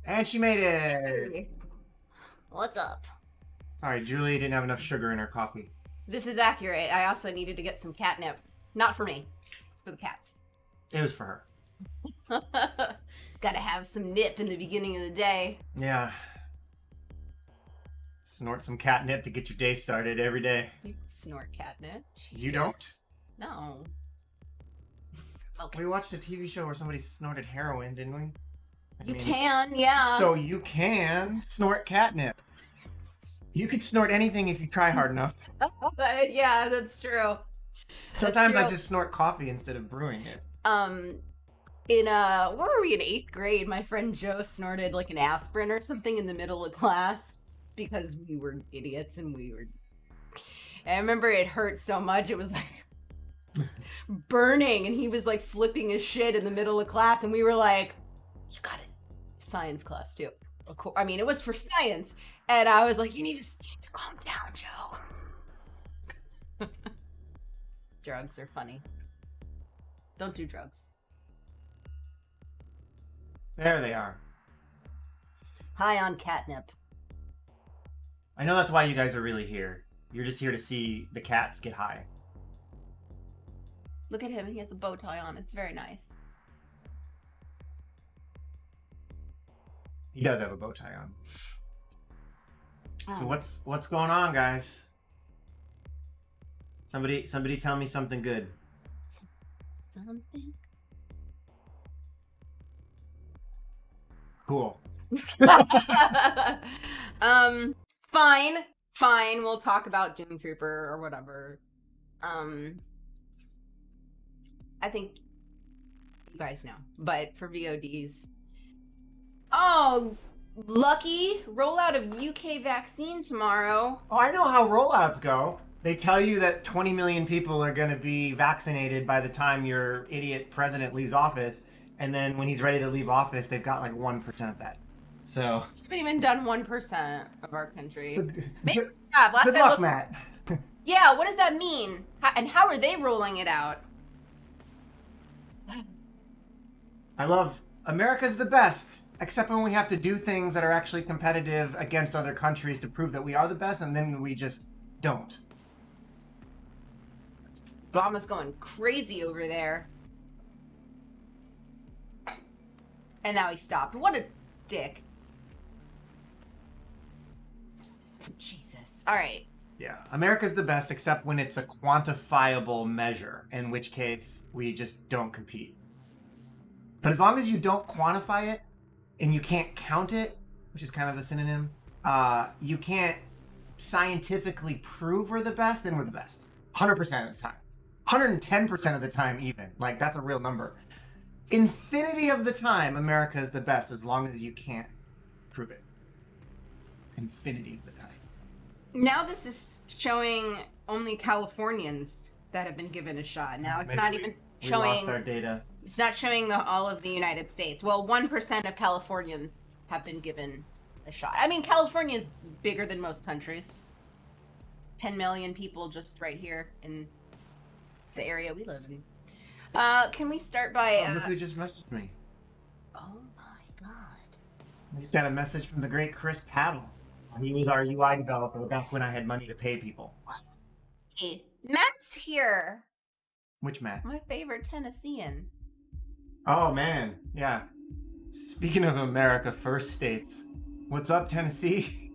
And she made it! What's up? Sorry, Julie didn't have enough sugar in her coffee. This is accurate. I also needed to get some catnip. Not for me. For the cats. It was for her. Gotta have some nip in the beginning of the day. Yeah. Snort some catnip to get your day started every day. You snort catnip. Jesus. You don't? No. Okay. We watched a TV show where somebody snorted heroin, didn't we? You can, yeah. So you can snort catnip. You could snort anything if you try hard enough. Yeah, that's true. Sometimes I just snort coffee instead of brewing it. Where were we in 8th grade? My friend Joe snorted like an aspirin or something in the middle of class because we were idiots and I remember it hurt so much. It was like burning, and he was like flipping his shit in the middle of class, and we were like, you got it. Science class too. Of course. I mean, it was for science. And I was like, you need to calm down, Joe. Drugs are funny. Don't do drugs. There they are. High on catnip. I know that's why you guys are really here. You're just here to see the cats get high. Look at him. He has a bow tie on. It's very nice. He does have a bow tie on. Oh. So what's going on, guys? Somebody tell me something good. Something? Cool. Fine. We'll talk about Doomtrooper or whatever. I think you guys know, but for VODs. Oh, lucky rollout of UK vaccine tomorrow. Oh, I know how rollouts go. They tell you that 20 million people are going to be vaccinated by the time your idiot president leaves office, and then when he's ready to leave office, they've got like 1% of that. So We haven't even done 1% of our country. So, Maybe good, we have. Last good I luck, looked- Matt. Yeah, what does that mean? And how are they rolling it out? I love America's the best, except when we have to do things that are actually competitive against other countries to prove that we are the best, and then we just don't. Obama's going crazy over there. And now he stopped. What a dick. Jesus. All right. Yeah, America's the best, except when it's a quantifiable measure, in which case we just don't compete. But as long as you don't quantify it, and you can't count it, which is kind of a synonym, you can't scientifically prove we're the best, then we're the best. 100% of the time. 110% of the time even. Like, that's a real number. Infinity of the time, America is the best, as long as you can't prove it. Infinity of the time. Now this is showing only Californians that have been given a shot. Now it's not even We lost showing... our data. It's not showing all of the United States. Well, 1% of Californians have been given a shot. I mean, California is bigger than most countries. 10 million people just right here in the area we live in. Can we start by... Oh, look who just messaged me. Oh my god. We just got a message from the great Chris Paddle. He was our UI developer back when I had money to pay people. Hey, Matt's here. Which Matt? My favorite Tennessean. Oh, man. Yeah. Speaking of America First states, what's up, Tennessee?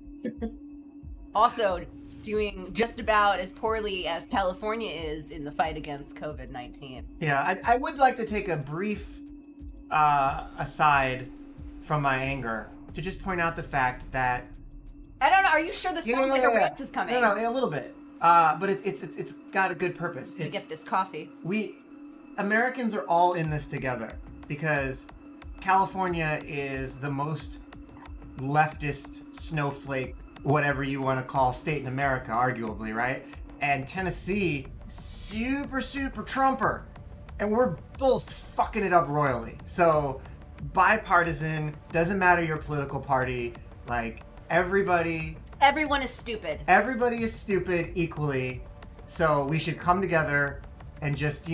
Also doing just about as poorly as California is in the fight against COVID-19. Yeah, I would like to take a brief aside from my anger to just point out the fact that... I don't know, are you sure this sounds like a rant is coming? No, a little bit. But it's got a good purpose. We get this coffee. Americans are all in this together because California is the most leftist snowflake, whatever you want to call state in America, arguably, right? And Tennessee, super Trumper. And we're both fucking it up royally. So bipartisan, doesn't matter your political party, like everyone is stupid. Everybody is stupid equally. So we should come together and just,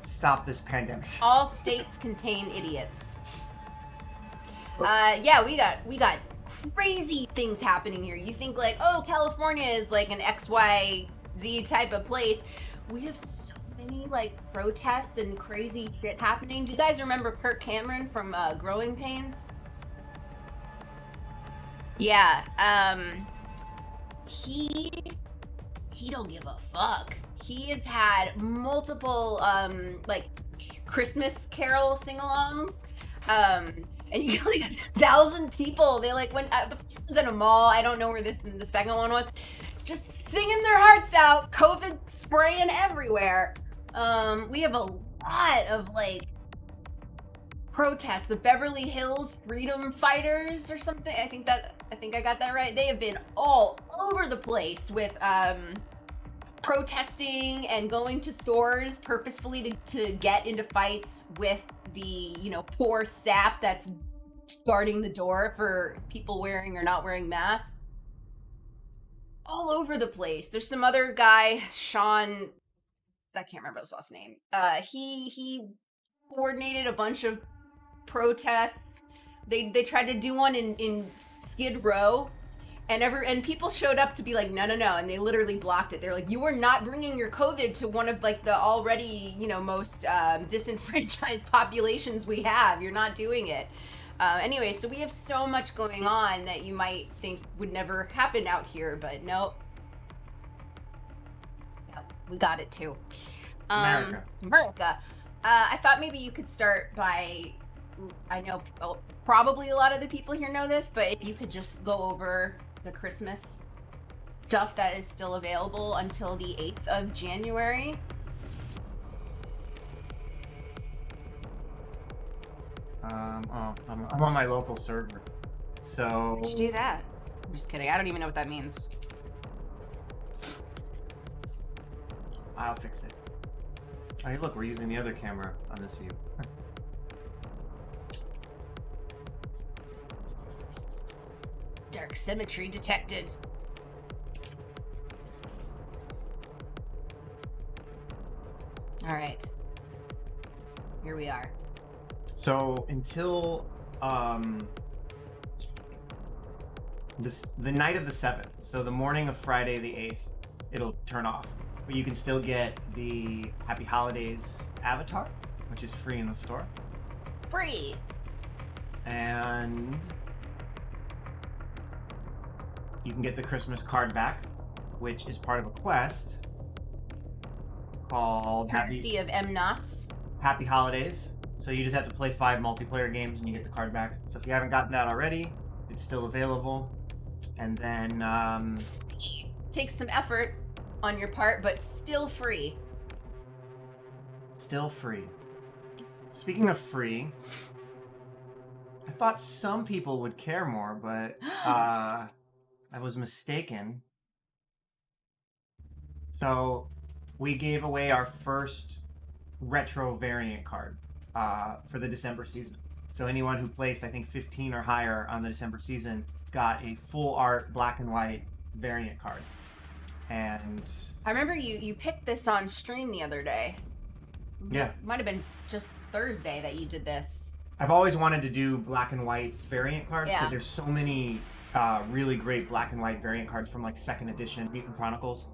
stop this pandemic. All states contain idiots. Yeah, we got crazy things happening here. You think like, oh, California is like an XYZ type of place. We have so many like protests and crazy shit happening. Do you guys remember Kirk Cameron from Growing Pains? Yeah, he don't give a fuck. He has had multiple like Christmas Carol sing-alongs, and you get like 1,000 people. They like went the first was at a mall. I don't know where the second one was. Just singing their hearts out. COVID spraying everywhere. We have a lot of like protests. The Beverly Hills Freedom Fighters or something. I think I got that right. They have been all over the place with protesting and going to stores purposefully to get into fights with the, poor sap that's guarding the door for people wearing or not wearing masks. All over the place. There's some other guy, Sean, I can't remember his last name. He coordinated a bunch of protests. They tried to do one in Skid Row. And people showed up to be like, no, and they literally blocked it. They're like, you are not bringing your COVID to one of like the already, most disenfranchised populations we have. You're not doing it. Anyway, so we have so much going on that you might think would never happen out here, but nope. Yep, we got it too. America. I thought maybe you could start by, I know probably a lot of the people here know this, but if you could just go over the Christmas stuff that is still available until the 8th of January. I'm on my local server. So How'd you do that? I'm just kidding. I don't even know what that means. I'll fix it. Hey, look, we're using the other camera on this view. Dark symmetry detected. All right. Here we are. So until the night of the 7th, so the morning of Friday the 8th, it'll turn off. But you can still get the Happy Holidays avatar, which is free in the store. Free. And you can get the Christmas card back, which is part of a quest called Courtesy of M. Knots. Happy Holidays. So you just have to play 5 multiplayer games and you get the card back. So if you haven't gotten that already, it's still available. And then Takes some effort on your part, but still free. Still free. Speaking of free, I thought some people would care more, but I was mistaken. So we gave away our first retro variant card for the December season. So anyone who placed, I think, 15 or higher on the December season got a full art black and white variant card. And I remember you picked this on stream the other day. yeah, Might have been just Thursday that you did this. I've always wanted to do black and white variant cards because Yeah. there's so many really great black and white variant cards from like 2nd edition Mutant Chronicles.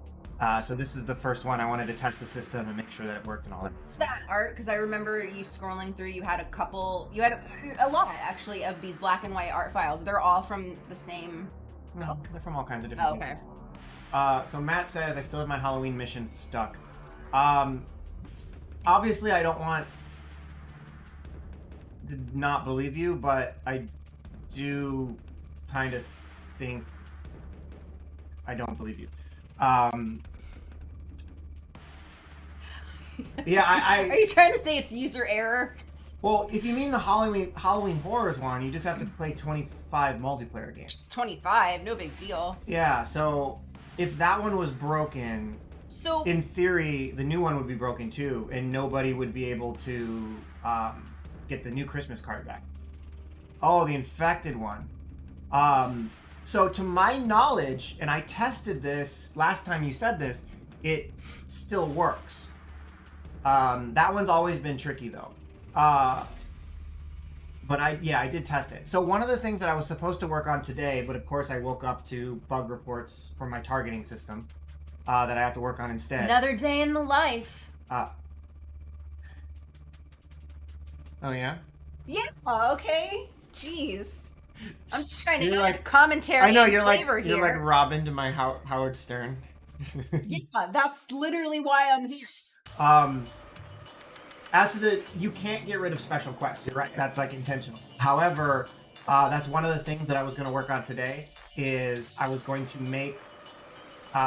So this is the first one. I wanted to test the system and make sure that it worked and all that. What's that art? Because I remember you scrolling through, you had a lot actually of these black and white art files. They're all from the same. No, they're from all kinds of different okay. So Matt says, I still have my Halloween mission stuck. Obviously, I don't want to not believe you, but I do kind of think I don't believe you. Yeah, Are you trying to say it's user error? Well, if you mean the Halloween Horrors one, you just have to play 25 multiplayer games. Just 25, no big deal. Yeah, so if that one was broken, So in theory, the new one would be broken too, and nobody would be able to get the new Christmas card back. Oh, the infected one. So to my knowledge, and I tested this last time you said this, it still works. That one's always been tricky though. But I did test it. So one of the things that I was supposed to work on today, but of course I woke up to bug reports for my targeting system that I have to work on instead. Another day in the life. Oh yeah? Yeah, okay. Jeez. I'm just trying to You're get like- commentary I know and you're like flavor you're here. like Robin to my Howard Stern. Yeah, that's literally why I'm here. As to you can't get rid of special quests. You're right. That's like intentional. However, that's one of the things that I was going to work on today. Is I was going to make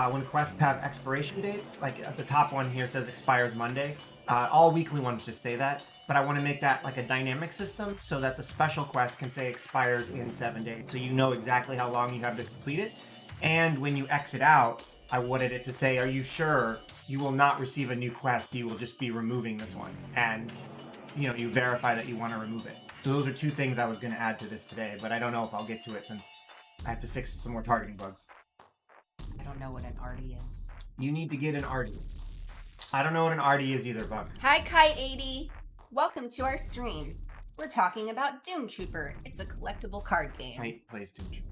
when quests have expiration dates, like at the top one here says expires Monday. All weekly ones just say that. But I want to make that like a dynamic system so that the special quest can say expires in 7 days. So you know exactly how long you have to complete it. And when you exit out, I wanted it to say, are you sure you will not receive a new quest? You will just be removing this one. And, you verify that you want to remove it. So those are two things I was going to add to this today. But I don't know if I'll get to it since I have to fix some more targeting bugs. I don't know what an arty is. You need to get an arty. I don't know what an arty is either, Buck. Hi, Kite80. Welcome to our stream. We're talking about Doomtrooper. It's a collectible card game. Kite plays Doomtrooper.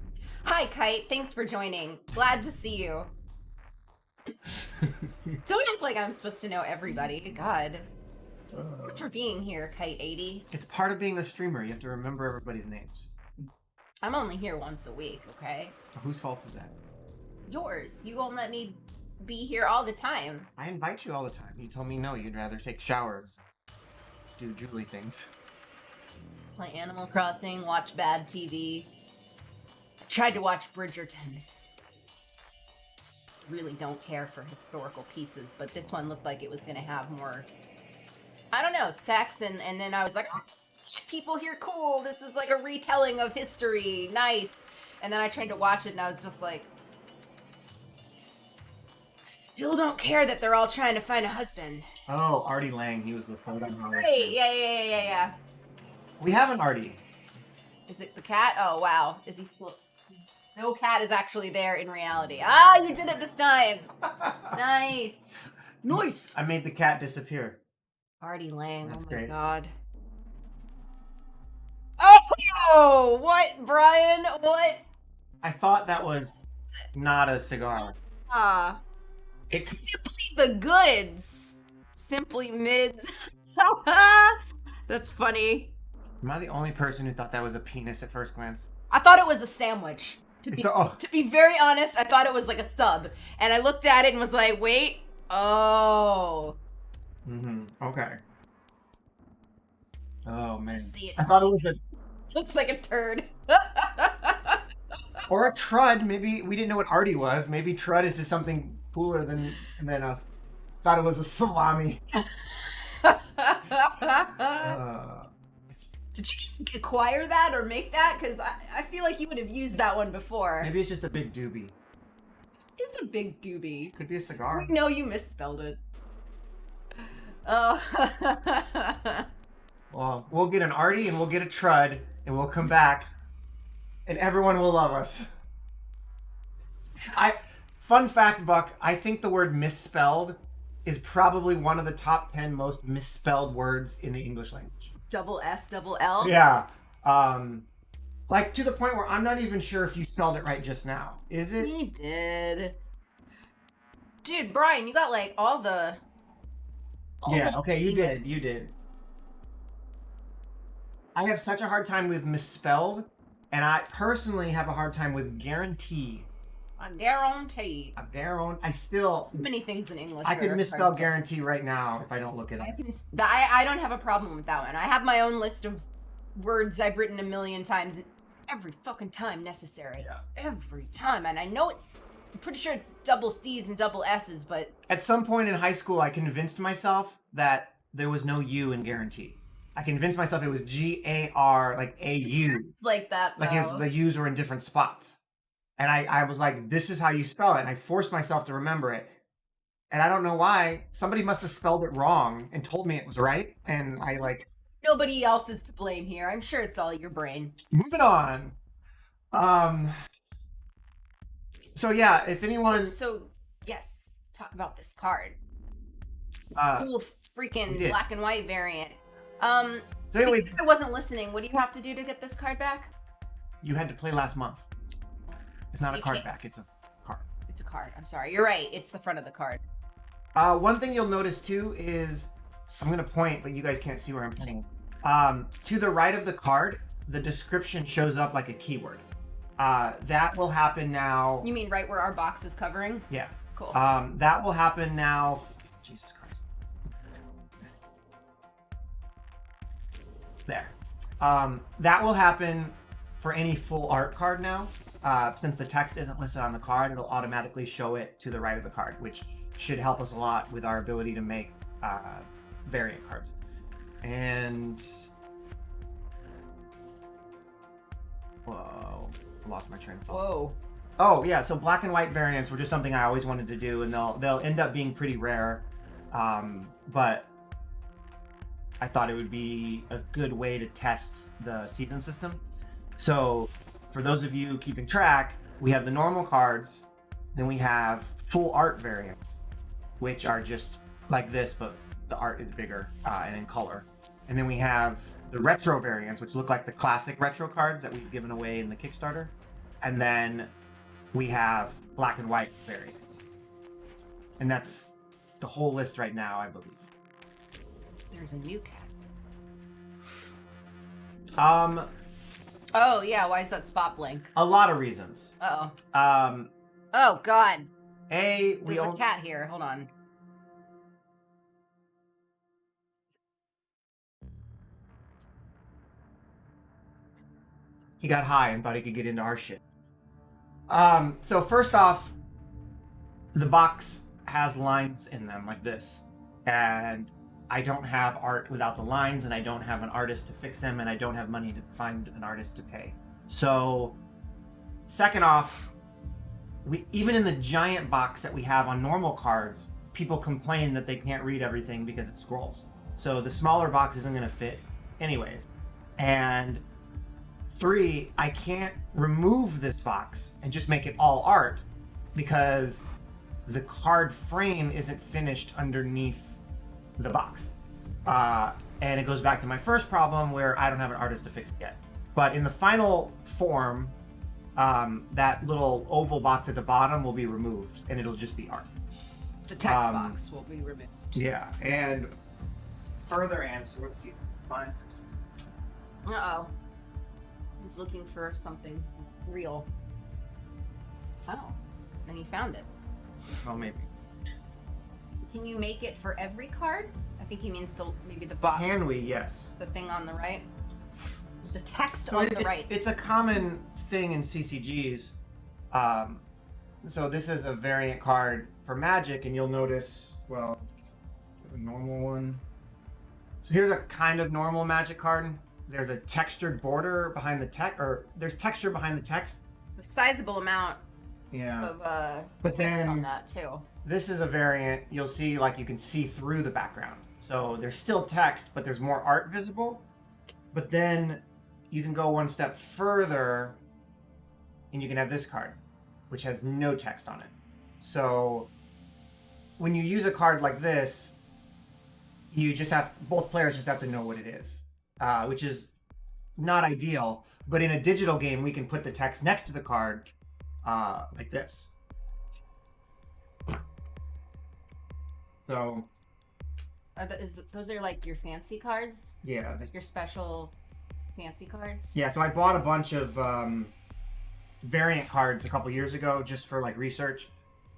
Hi, Kite. Thanks for joining. Glad to see you. Don't act like I'm supposed to know everybody. God. Thanks for being here, Kite80. It's part of being a streamer. You have to remember everybody's names. I'm only here once a week, okay? Whose fault is that? Yours. You won't let me be here all the time. I invite you all the time. You told me no, you'd rather take showers. Do Julie things. Play Animal Crossing, watch bad TV. Tried to watch Bridgerton. Really don't care for historical pieces, but this one looked like it was going to have more, I don't know, sex, and then I was like, oh, people here, cool, this is like a retelling of history, nice. And then I tried to watch it, and I was just like, still don't care that they're all trying to find a husband. Oh, Artie Lang. He was the photo model. Great, yeah. We have an Artie. Is it the cat? Oh, wow. Is he still... No cat is actually there in reality. Ah, you did it this time. Nice. Nice. I made the cat disappear. Artie Lang. That's oh my great. God. Oh, what, Brian? What? I thought that was not a cigar. It's simply the goods. Simply mids. That's funny. Am I the only person who thought that was a penis at first glance? I thought it was a sandwich. To Oh. be very honest, I thought it was like a sub. And I looked at it and was like, wait. Oh. Okay. Oh, man. See it. I thought it was a... Looks like a turd. Or a trud. Maybe we didn't know what Artie was. Maybe trud is just something cooler than us. Thought it was a salami. Did you just acquire that or make that? Because I feel like you would have used that one before. Maybe it's just a big doobie. It's a big doobie. Could be a cigar. No, you misspelled it. Oh. Well, we'll get an Artie and we'll get a trud and we'll come back and everyone will love us. Fun fact, Buck, I think the word misspelled is probably one of the top 10 most misspelled words in the English language. Double S, double L? Yeah. Like to the point where I'm not even sure if you spelled it right just now. Is it? He did. Dude, Brian, you got like all the... Yeah, okay, you did. You did. I have such a hard time with misspelled, and I personally have a hard time with guarantee. I guarantee. I still... So many things in English. I could are misspell hard to- guarantee right now if I don't look it up. I don't have a problem with that one. I have my own list of words I've written a million times. Every fucking time necessary. Yeah. Every time. And I know I'm pretty sure it's double C's and double S's, but... At some point in high school, I convinced myself that there was no U in guarantee. I convinced myself it was G-A-R, like A-U. It's like that, though. Like if the U's were in different spots. And I was like, this is how you spell it. And I forced myself to remember it. And I don't know why. Somebody must have spelled it wrong and told me it was right. And I like... Nobody else is to blame here. I'm sure it's all your brain. Moving on. So yeah, if anyone... So, yes. Talk about this card. This cool we freaking did. black and white variant. So anyways, Because I wasn't listening. What do you have to do to get this card back? you had to play last month. It's not a You card can't- back. It's a card. It's a card. I'm sorry. You're right. It's the front of the card. One thing you'll notice too is I'm gonna point, but you guys can't see where I'm pointing. To the right of the card, the description shows up like a keyword. That will happen now. You mean right where our box is covering? Yeah. Cool. That will happen now. Jesus Christ. There. That will happen for any full art card now. Since the text isn't listed on the card, it'll automatically show it to the right of the card, which should help us a lot with our ability to make variant cards. And whoa, I lost my train of thought. Whoa. Oh yeah, so black and white variants were just something I always wanted to do, and they'll end up being pretty rare, but I thought it would be a good way to test the season system. So for those of you keeping track, we have the normal cards, then we have full art variants, which are just like this, but the art is bigger and in color. And then we have the retro variants, which look like the classic retro cards that we've given away in the Kickstarter. And then we have black and white variants. And that's the whole list right now, I believe. There's a new cat. A Oh, yeah. Why is that spot blank? lot of reasons. Uh-oh. Oh, God. We There's a own... cat here. Hold on. He got high and thought he could get into our shit. So first off, the box has lines in them like this, and I don't have art without the lines, and I don't have an artist to fix them, and I don't have money to find an artist to pay. So second off, even in the giant box that we have on normal cards, people complain that they can't read everything because it scrolls. So the smaller box isn't going to fit anyways. And 3, I can't remove this box and just make it all art because the card frame isn't finished underneath the box. And it goes back to my first problem where I don't have an artist to fix it yet. But in the final form, that little oval box at the bottom will be removed and it'll just be art. The text box will be removed. Yeah, and further answer, let's see, fine. Uh-oh. He's looking for something real. Oh. And he found it. Well, maybe. Can you make it for every card? I think he means maybe the box. Can we? Yes. The thing on the right. The text So on the right. it's a common thing in CCGs. So this is a variant card for Magic, and you'll notice, well, a normal one. So here's a kind of normal Magic card. There's a textured border behind the text, or there's texture behind the text. A sizable amount Yeah. of But text on then that too. this is a variant. You'll see, like, you can see through the background. So there's still text, but there's more art visible. But then you can go one step further, and you can have this card, which has no text on it. So when you use a card like this, you just have, both players just have to know what it is, which is not ideal. But in a digital game, we can put the text next to the card like this. So Those are like your fancy cards? yeah. Your special fancy cards? Yeah, so I bought a bunch of variant cards a couple years ago just for like research.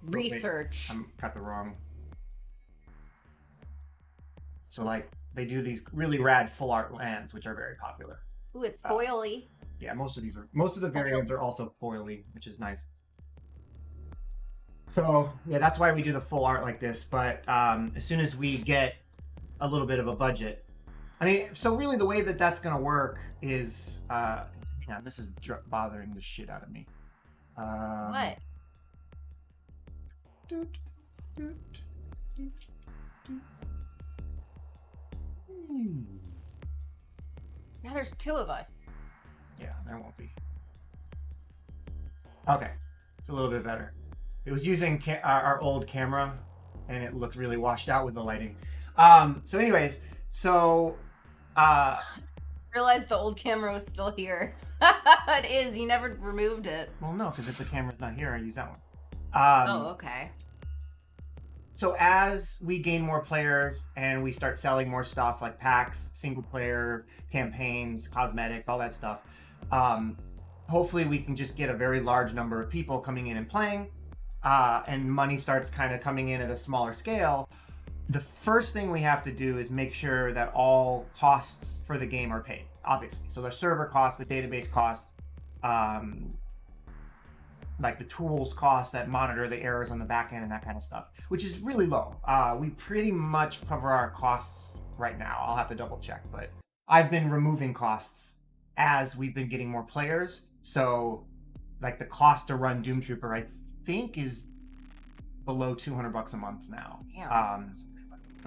Research. I got the wrong. So like they do these really rad full art lands, which are very popular. Ooh, it's foily. Yeah, most of the variants are also foily, which is nice. So yeah, that's why we do the full art like this. But as soon as we get a little bit of a budget, I mean, so really the way that that's gonna work is, yeah, this is bothering the shit out of me. What? Now there's two of us. Yeah, there won't be. Okay, it's a little bit better. It was using our old camera, and it looked really washed out with the lighting. So anyways, so Uh, Realized the old camera was still here. It is. You never removed it. well, no, because if the camera's not here, I use that one. Oh, okay. So as we gain more players and we start selling more stuff like packs, single player campaigns, cosmetics, all that stuff, hopefully we can just get a very large number of people coming in and playing, and money starts kind of coming in at a smaller scale. The first thing we have to do is make sure that all costs for the game are paid, obviously. So the server costs, the database costs, like the tools costs that monitor the errors on the back end and that kind of stuff, which is really low. We pretty much cover our costs right now. I'll have to double check, but I've been removing costs as we've been getting more players. So like the cost to run Doomtrooper, I think is below $200 a month now. Yeah.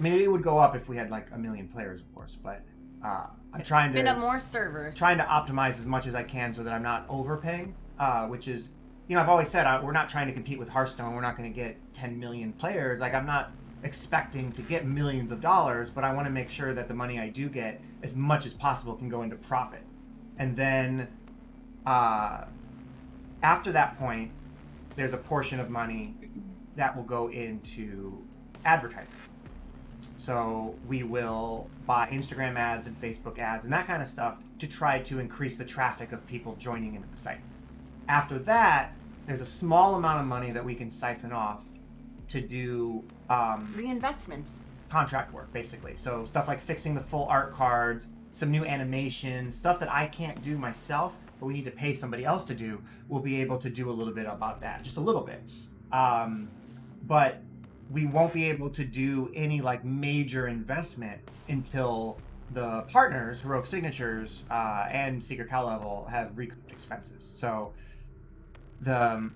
I mean, it would go up if we had like 1 million players, of course, but I'm trying Been up to more servers. trying to optimize as much as I can so that I'm not overpaying, which is, you know, I've always said we're not trying to compete with Hearthstone. We're not going to get 10 million players. Like, I'm not expecting to get millions of dollars, but I want to make sure that the money I do get, as much as possible, can go into profit. And then after that point, there's a portion of money that will go into advertising. So we will buy Instagram ads and Facebook ads and that kind of stuff to try to increase the traffic of people joining into the site. After that, there's a small amount of money that we can siphon off to do reinvestment contract work, basically. So stuff like fixing the full art cards, some new animations, stuff that I can't do myself, but we need to pay somebody else to do. We'll be able to do a little bit about that, just a little bit. But we won't be able to do any like major investment until the partners, Heroic Signatures and Secret Cow Level, have recouped expenses. So I'm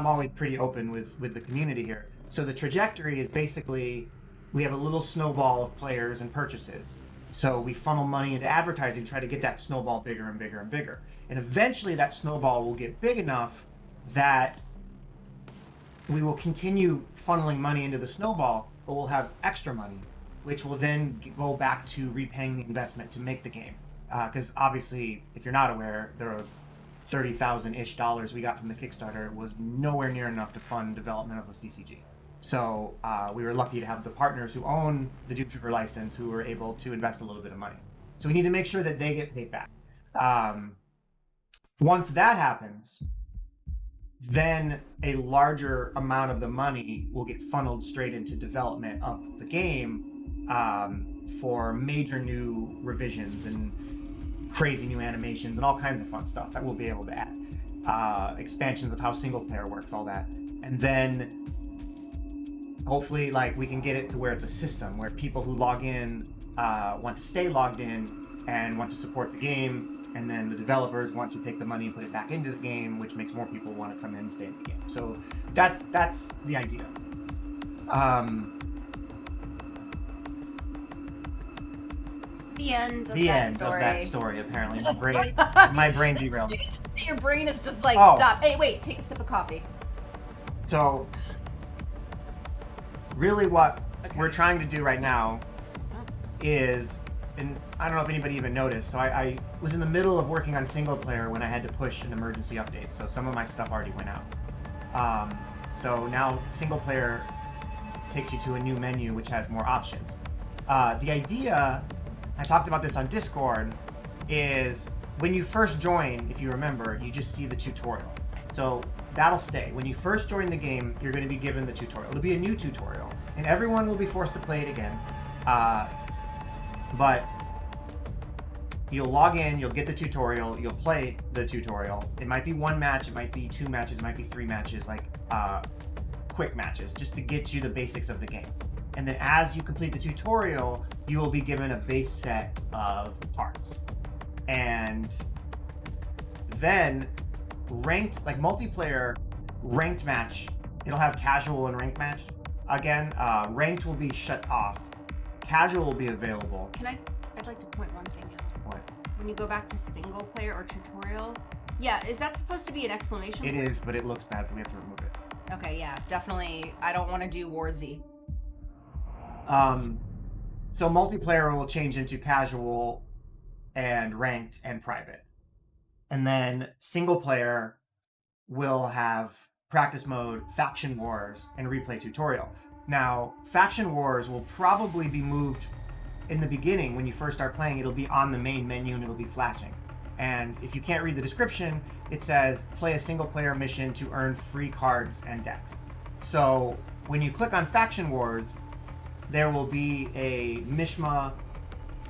always pretty open with the community here. So the trajectory is basically we have a little snowball of players and purchases. So we funnel money into advertising, try to get that snowball bigger and bigger and bigger. And eventually that snowball will get big enough that we will continue funneling money into the snowball, but we'll have extra money, which will then go back to repaying the investment to make the game. Because obviously, if you're not aware, there are $30,000-ish we got from the Kickstarter was nowhere near enough to fund development of a CCG. So we were lucky to have the partners who own the Doomtrooper license who were able to invest a little bit of money. So we need to make sure that they get paid back. Once that happens, then a larger amount of the money will get funneled straight into development of the game for major new revisions and crazy new animations and all kinds of fun stuff that we'll be able to add. Expansions of how single player works, all that. And then hopefully like we can get it to where it's a system where people who log in want to stay logged in and want to support the game. And then the developers want to take the money and put it back into the game, which makes more people want to come in and stay in the game. So that's the idea. The end of the that end story. of that story, apparently. My brain derailed. Your brain is just like, Oh. stop. Hey, wait, take a sip of coffee. So really what we're trying to do right now is, and I don't know if anybody even noticed, so I was in the middle of working on single player when I had to push an emergency update, so some of my stuff already went out. So now single player takes you to a new menu which has more options. The idea, I talked about this on Discord, is when you first join, if you remember, you just see the tutorial. So that'll stay. When you first join the game, you're going to be given the tutorial. It'll be a new tutorial, and everyone will be forced to play it again. But you'll log in, you'll get the tutorial, you'll play the tutorial. It might be 1 match, it might be 2 matches, it might be 3 matches, like quick matches, just to get you the basics of the game. And then as you complete the tutorial, you will be given a base set of parts. And then ranked, like multiplayer ranked match, it'll have casual and ranked match. Again, ranked will be shut off. Casual will be available. I'd like to point one thing out. What? When you go back to single player or tutorial, yeah, is that supposed to be an exclamation It point? is, but it looks bad, but we have to remove it. Okay, yeah, definitely. I don't want to do War Z. So multiplayer will change into casual and ranked and private. And then single player will have practice mode, faction wars, and replay tutorial. Now, faction wars will probably be moved in the beginning when you first start playing. It'll be on the main menu and it'll be flashing. And if you can't read the description, it says play a single player mission to earn free cards and decks. So when you click on faction wars, there will be a Mishma,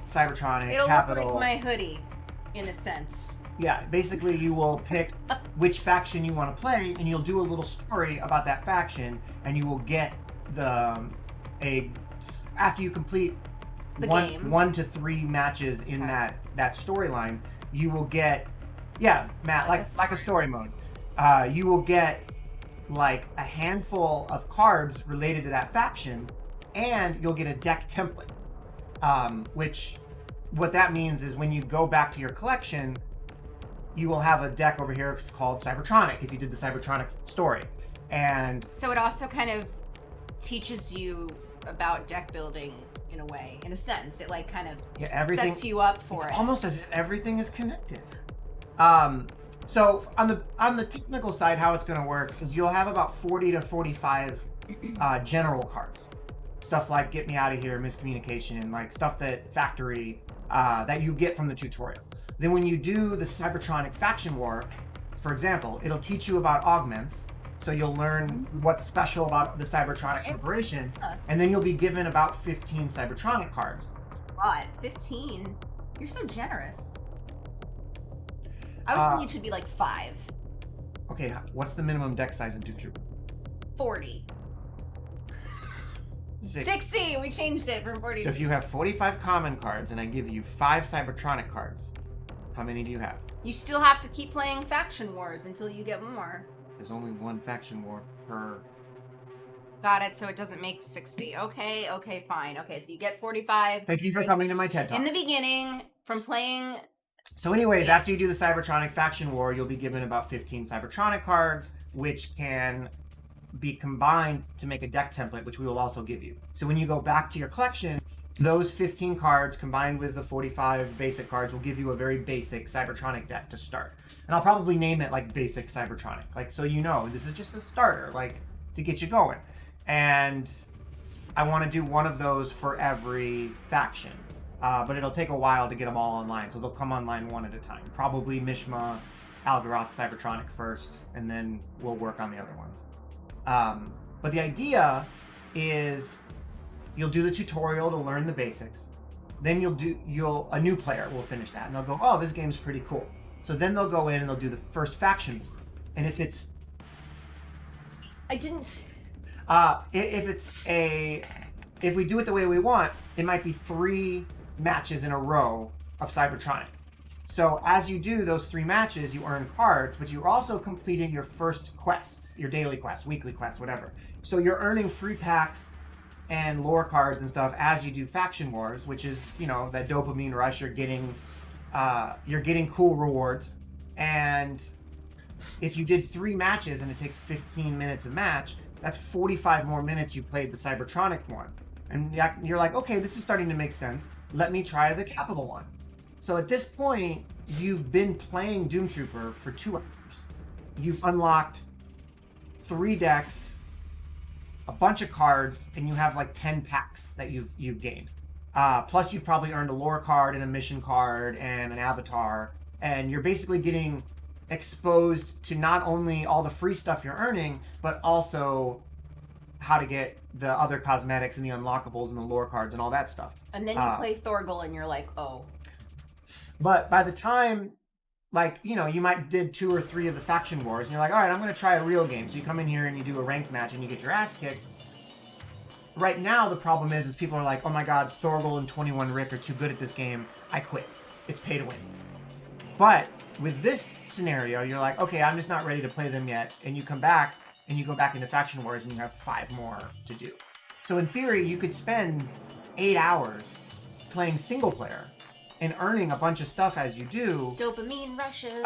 Cybertronic, It'll Capital. look like my hoodie, in a sense. Yeah, basically you will pick which faction you want to play, and you'll do a little story about that faction, and you will get after you complete The game. 1 to 3 matches in that storyline, you will get Matt, like a story mode. You will get like a handful of cards related to that faction, and you'll get a deck template. What that means is when you go back to your collection, you will have a deck over here called Cybertronic if you did the Cybertronic story. And so it also kind of teaches you about deck building in a way, in a sense. It like kind of sets you up for it. Almost as if everything is connected. So on the technical side, how it's going to work is you'll have about 40 to 45 general cards. Stuff like Get Me Out of Here, Miscommunication, like stuff that factory that you get from the tutorial. Then when you do the Cybertronic Faction War, for example, it'll teach you about augments. So you'll learn what's special about the Cybertronic Corporation, and then you'll be given about 15 Cybertronic cards. That's a lot. 15? You're so generous. I was thinking it should be like 5. Okay, what's the minimum deck size in Doomtrooper? 40. 60! We changed it from 40. So if you have 45 common cards and I give you 5 Cybertronic cards, how many do you have? You still have to keep playing Faction Wars until you get more. There's only one faction war per... Got it, so it doesn't make 60. Okay, fine. Okay, so you get 45. Thank you for coming to my TED Talk. In the beginning, from playing... So anyways, after you do the Cybertronic Faction War, you'll be given about 15 Cybertronic cards, which can be combined to make a deck template, which we will also give you. So when you go back to your collection, those 15 cards combined with the 45 basic cards will give you a very basic Cybertronic deck to start. And I'll probably name it like Basic Cybertronic, like so you know this is just a starter, like to get you going. And I want to do one of those for every faction, but it'll take a while to get them all online, so they'll come online one at a time. Probably Mishma, Algaroth, Cybertronic first, and then we'll work on the other ones. But the idea is you'll do the tutorial to learn the basics. Then a new player will finish that and they'll go, oh, this game's pretty cool. So then they'll go in and they'll do the first faction. And if it's... I didn't... If we do it the way we want, it might be 3 matches in a row of Cybertronic. So as you do those 3 matches, you earn cards, but you're also completing your first quests, your daily quests, weekly quests, whatever. So you're earning free packs and lore cards and stuff as you do faction wars, which is, that dopamine rush. You're getting cool rewards. And if you did 3 matches and it takes 15 minutes a match, that's 45 more minutes you played the Cybertronic one. And you're like, okay, this is starting to make sense. Let me try the Capital one. So at this point, you've been playing Doomtrooper for 2 hours. You've unlocked 3 decks, a bunch of cards, and you have like 10 packs that you've gained. Plus you've probably earned a lore card and a mission card and an avatar. And you're basically getting exposed to not only all the free stuff you're earning, but also how to get the other cosmetics and the unlockables and the lore cards and all that stuff. And then you play Thorgal and you're like, oh. But by the time, you might did 2 or 3 of the faction wars, and you're like, all right, I'm going to try a real game. So you come in here and you do a ranked match and you get your ass kicked. Right now, the problem is people are like, oh my god, Thorgal and 21 Rick are too good at this game. I quit. It's pay to win. But with this scenario, you're like, okay, I'm just not ready to play them yet. And you come back and you go back into faction wars and you have 5 more to do. So in theory, you could spend 8 hours playing single player and earning a bunch of stuff as you do. Dopamine rushes.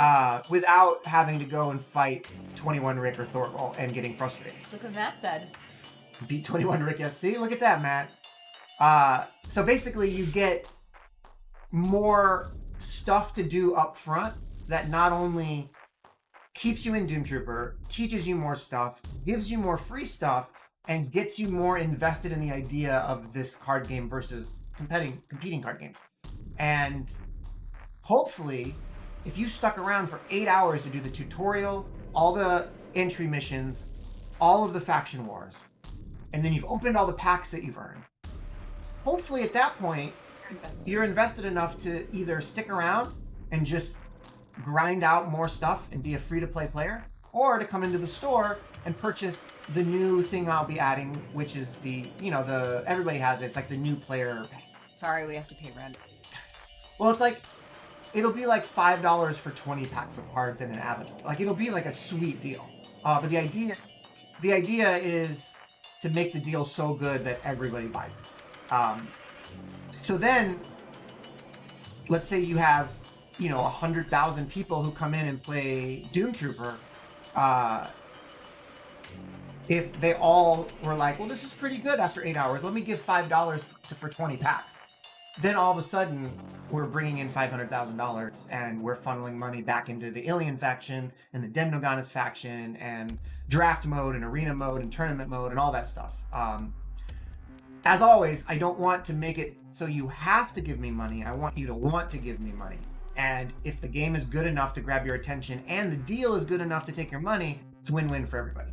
Without having to go and fight 21 Rick or Thorgal and getting frustrated. Look what Matt said. Beat 21 Rick, yes. See, look at that, Matt. So basically, you get more stuff to do up front that not only keeps you in Doomtrooper, teaches you more stuff, gives you more free stuff, and gets you more invested in the idea of this card game versus competing card games. And hopefully, if you stuck around for 8 hours to do the tutorial, all the entry missions, all of the faction wars, and then you've opened all the packs that you've earned, hopefully at that point, you're invested enough to either stick around and just grind out more stuff and be a free-to-play player, or to come into the store and purchase the new thing I'll be adding, which is everybody has it. It's like the new player. Sorry, we have to pay rent. Well, it's like, it'll be like $5 for 20 packs of cards and an avatar. Like, it'll be like a sweet deal. But the idea is to make the deal so good that everybody buys it. So then, let's say you have, 100,000 people who come in and play Doomtrooper. If they all were like, well, this is pretty good after 8 hours, let me give $5 for 20 packs. Then all of a sudden, we're bringing in $500,000 and we're funneling money back into the Alien faction and the Demnoganis faction and draft mode and arena mode and tournament mode and all that stuff. As always, I don't want to make it so you have to give me money. I want you to want to give me money. And if the game is good enough to grab your attention and the deal is good enough to take your money, it's win-win for everybody.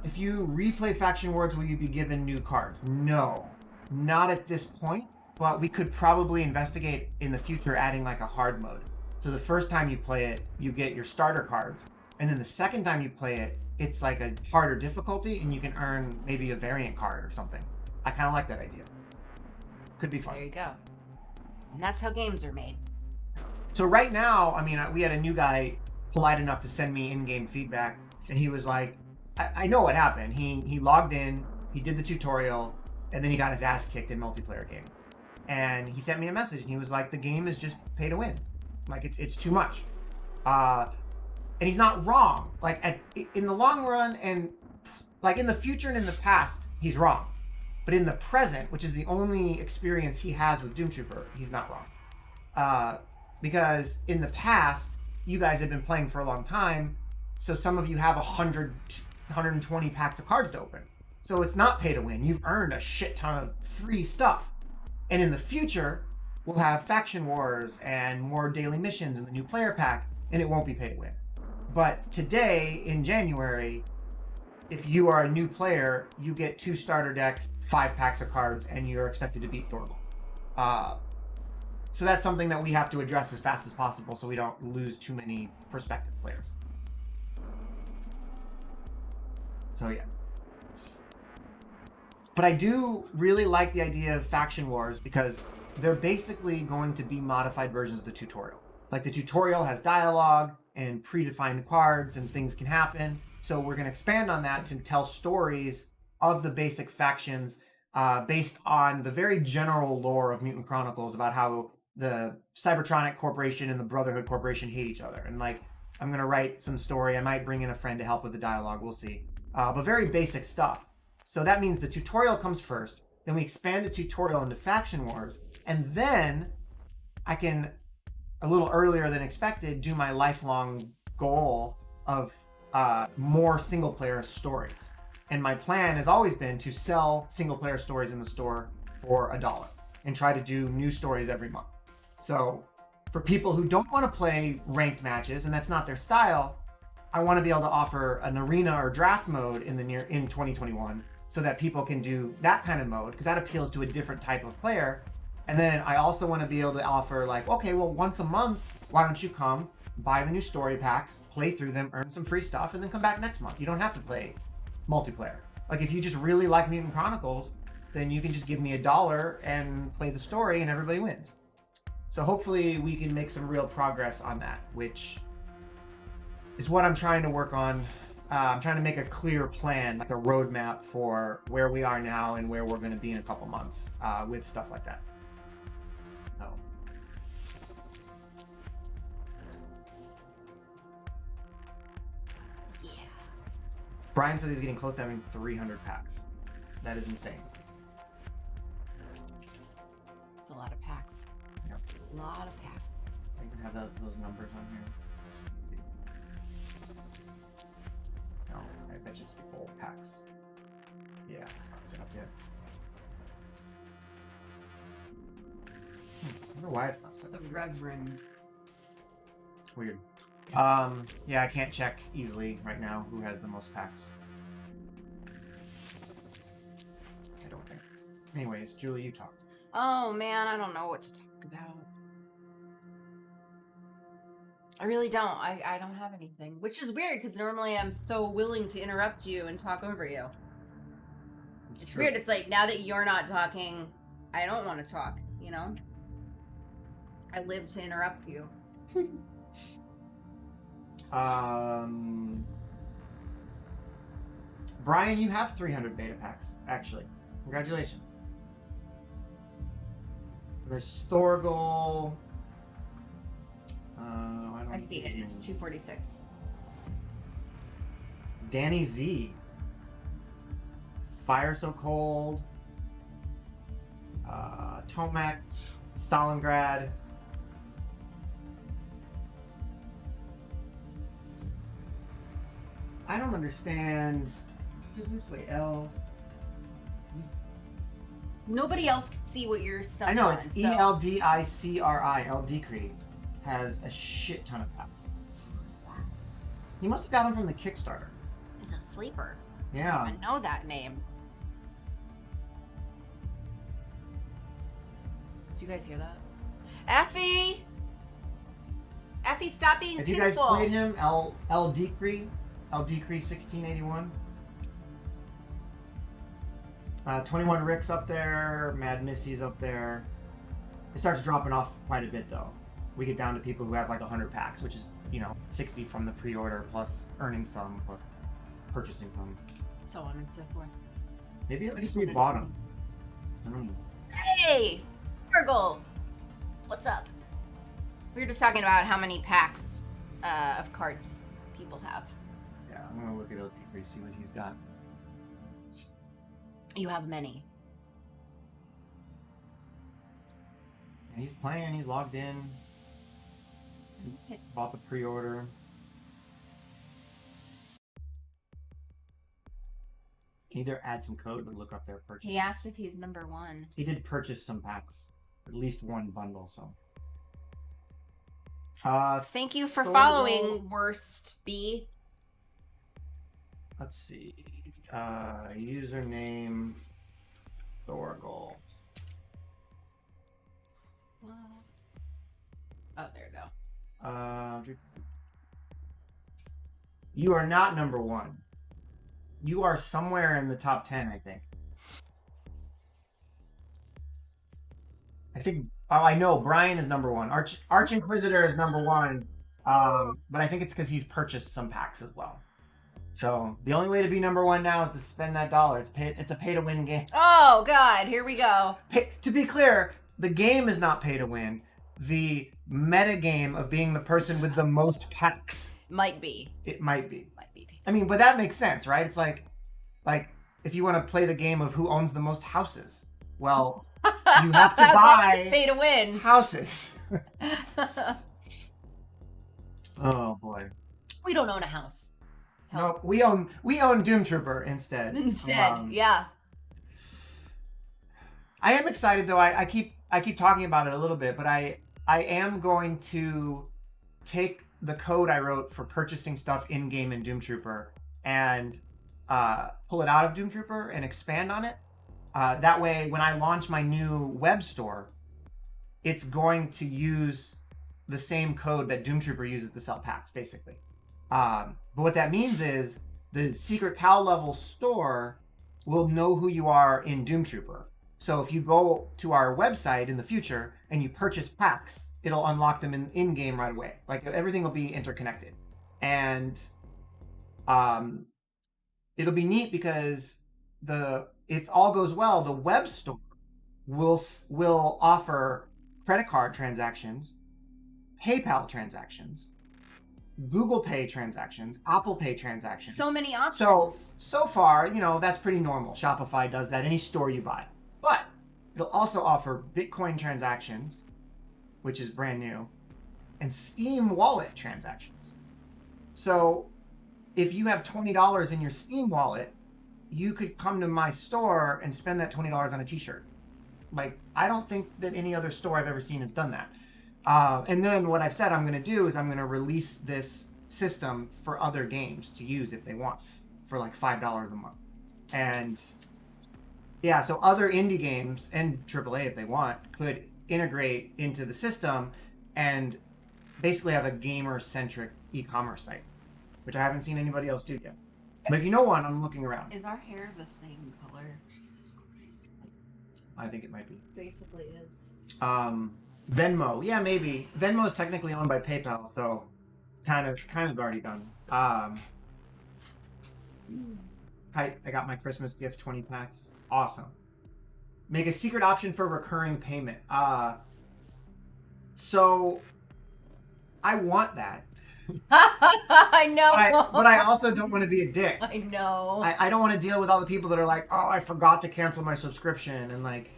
If you replay faction wars, will you be given new cards? No, not at this point, but we could probably investigate in the future adding like a hard mode. So the first time you play it, you get your starter cards. And then the second time you play it, it's like a harder difficulty and you can earn maybe a variant card or something. I kind of like that idea. Could be fun. There you go. And that's how games are made. So right now, we had a new guy polite enough to send me in-game feedback, and he was like, I know what happened. He logged in, he did the tutorial, and then he got his ass kicked in multiplayer game. And he sent me a message, and he was like, the game is just pay to win. Like, it's too much. And he's not wrong. Like, in the long run, and like in the future and in the past, he's wrong. But in the present, which is the only experience he has with Doomtrooper, he's not wrong. Because in the past, you guys have been playing for a long time, so some of you have 120 packs of cards to open. So it's not pay to win. You've earned a shit ton of free stuff. And in the future, we'll have faction wars and more daily missions in the new player pack, and it won't be pay to win. But today, in January, if you are a new player, you get 2 starter decks, 5 packs of cards, and you're expected to beat Thorgal. So that's something that we have to address as fast as possible so we don't lose too many prospective players. So yeah. But I do really like the idea of faction wars because they're basically going to be modified versions of the tutorial. Like, the tutorial has dialogue and predefined cards and things can happen. So we're going to expand on that to tell stories of the basic factions based on the very general lore of Mutant Chronicles about how the Cybertronic Corporation and the Brotherhood Corporation hate each other. And like, I'm going to write some story. I might bring in a friend to help with the dialogue. We'll see. But very basic stuff. So that means the tutorial comes first. Then we expand the tutorial into faction wars. And then I can, a little earlier than expected, do my lifelong goal of more single player stories. And my plan has always been to sell single player stories in the store for $1 and try to do new stories every month. So for people who don't want to play ranked matches and that's not their style, I want to be able to offer an arena or draft mode in 2021 so that people can do that kind of mode, because that appeals to a different type of player. And then I also want to be able to offer like, okay, well, once a month, why don't you come, buy the new story packs, play through them, earn some free stuff, and then come back next month. You don't have to play multiplayer. Like, if you just really like Mutant Chronicles, then you can just give me $1 and play the story and everybody wins. So hopefully we can make some real progress on that, which is what I'm trying to work on. I'm trying to make a clear plan, like a roadmap for where we are now and where we're going to be in a couple months with stuff like that. So. Yeah. Brian said he's getting close to having 300 packs. That is insane. It's a lot of packs. Yep. A lot of packs. I can have those numbers on here. No, I bet you it's the old packs. Yeah, it's not set up yet. I wonder why it's not set The up yet. Reverend. Weird. Yeah, I can't check easily right now who has the most packs. I don't think. Anyways, Julie, you talked. Oh man, I don't know what to talk about. I really don't. I don't have anything, which is weird because normally I'm so willing to interrupt you and talk over you. It's true. weird. It's like now that you're not talking, I don't want to talk, you know? I live to interrupt you. Brian, you have 300 beta packs, actually. Congratulations. There's Thorgal. I see it. It's 246. Danny Z. Fire So Cold. Tomac. Stalingrad. I don't understand. What is this way? L. Nobody else can see what you're stuck I know, on, it's so- ELDICRI. LDCRI has a shit ton of packs. Who's that? He must have got them from the Kickstarter. He's a sleeper. I Yeah. don't even know that name. Do you guys hear that? Effie! Effie, stop being Have you guys pitiful. played him? LDCRI? LDCRI 1681? 21 Rick's up there. Mad Missy's up there. It starts dropping off quite a bit, though. We get down to people who have like 100 packs, which is, 60 from the pre-order, plus earning some, plus purchasing some. So on and so forth. Maybe at I least just we wanted bought to- them. I don't know. Hey! Virgil! What's up? We were just talking about how many packs of cards people have. Yeah, I'm gonna look at LDCRI, see what he's got. You have many. And he's playing, he logged in. Bought the pre-order. Can either add some code or look up their purchase. He asked if he's number one. He did purchase some packs. At least one bundle, so. Thank you for Thorgal. following, Worst B. Let's see. Username Thorgal. Oh, there you go. You are not number one. You are somewhere in the top 10, I think. I know Brian is number one. Arch Inquisitor is number one. But I think it's because he's purchased some packs as well. So the only way to be number one now is to spend that dollar. It's a pay to win game. Oh, God, here we go. To be clear, the game is not pay to win. The meta game of being the person with the most packs. Might be. It might be. Might be. I mean, but that makes sense, right? It's like if you want to play the game of who owns the most houses. Well, you have to buy It's pay to win. houses. Oh boy. We don't own a house. No, we own Doomtrooper instead. Yeah. I am excited though. I keep talking about it a little bit, but I am going to take the code I wrote for purchasing stuff in game in Doomtrooper and pull it out of Doomtrooper and expand on it. That way, when I launch my new web store, it's going to use the same code that Doomtrooper uses to sell packs, basically. But what that means is the secret PAL level store will know who you are in Doomtrooper. So if you go to our website in the future and you purchase packs, it'll unlock them in game right away. Like everything will be interconnected. And it'll be neat because if all goes well, the web store will offer credit card transactions, PayPal transactions, Google Pay transactions, Apple Pay transactions. So many options. So far, that's pretty normal. Shopify does that, any store you buy. But It'll also offer Bitcoin transactions, which is brand new, and Steam wallet transactions. So if you have $20 in your Steam wallet, you could come to my store and spend that $20 on a t-shirt. Like, I don't think that any other store I've ever seen has done that. And then what I've said I'm going to do is I'm going to release this system for other games to use if they want for like $5 a month. And yeah, so other indie games and AAA if they want could integrate into the system and basically have a gamer-centric e-commerce site, which I haven't seen anybody else do yet. But if you know one, I'm looking around. Is our hair the same color? Jesus Christ. I think it might be. Basically is. Venmo. Yeah, maybe. Venmo is technically owned by PayPal, so kind of already done. I got my Christmas gift 20 packs. Awesome. Make a secret option for recurring payment. So I want that. I know. But I also don't want to be a dick. I know. I don't want to deal with all the people that are like, oh, I forgot to cancel my subscription, and like.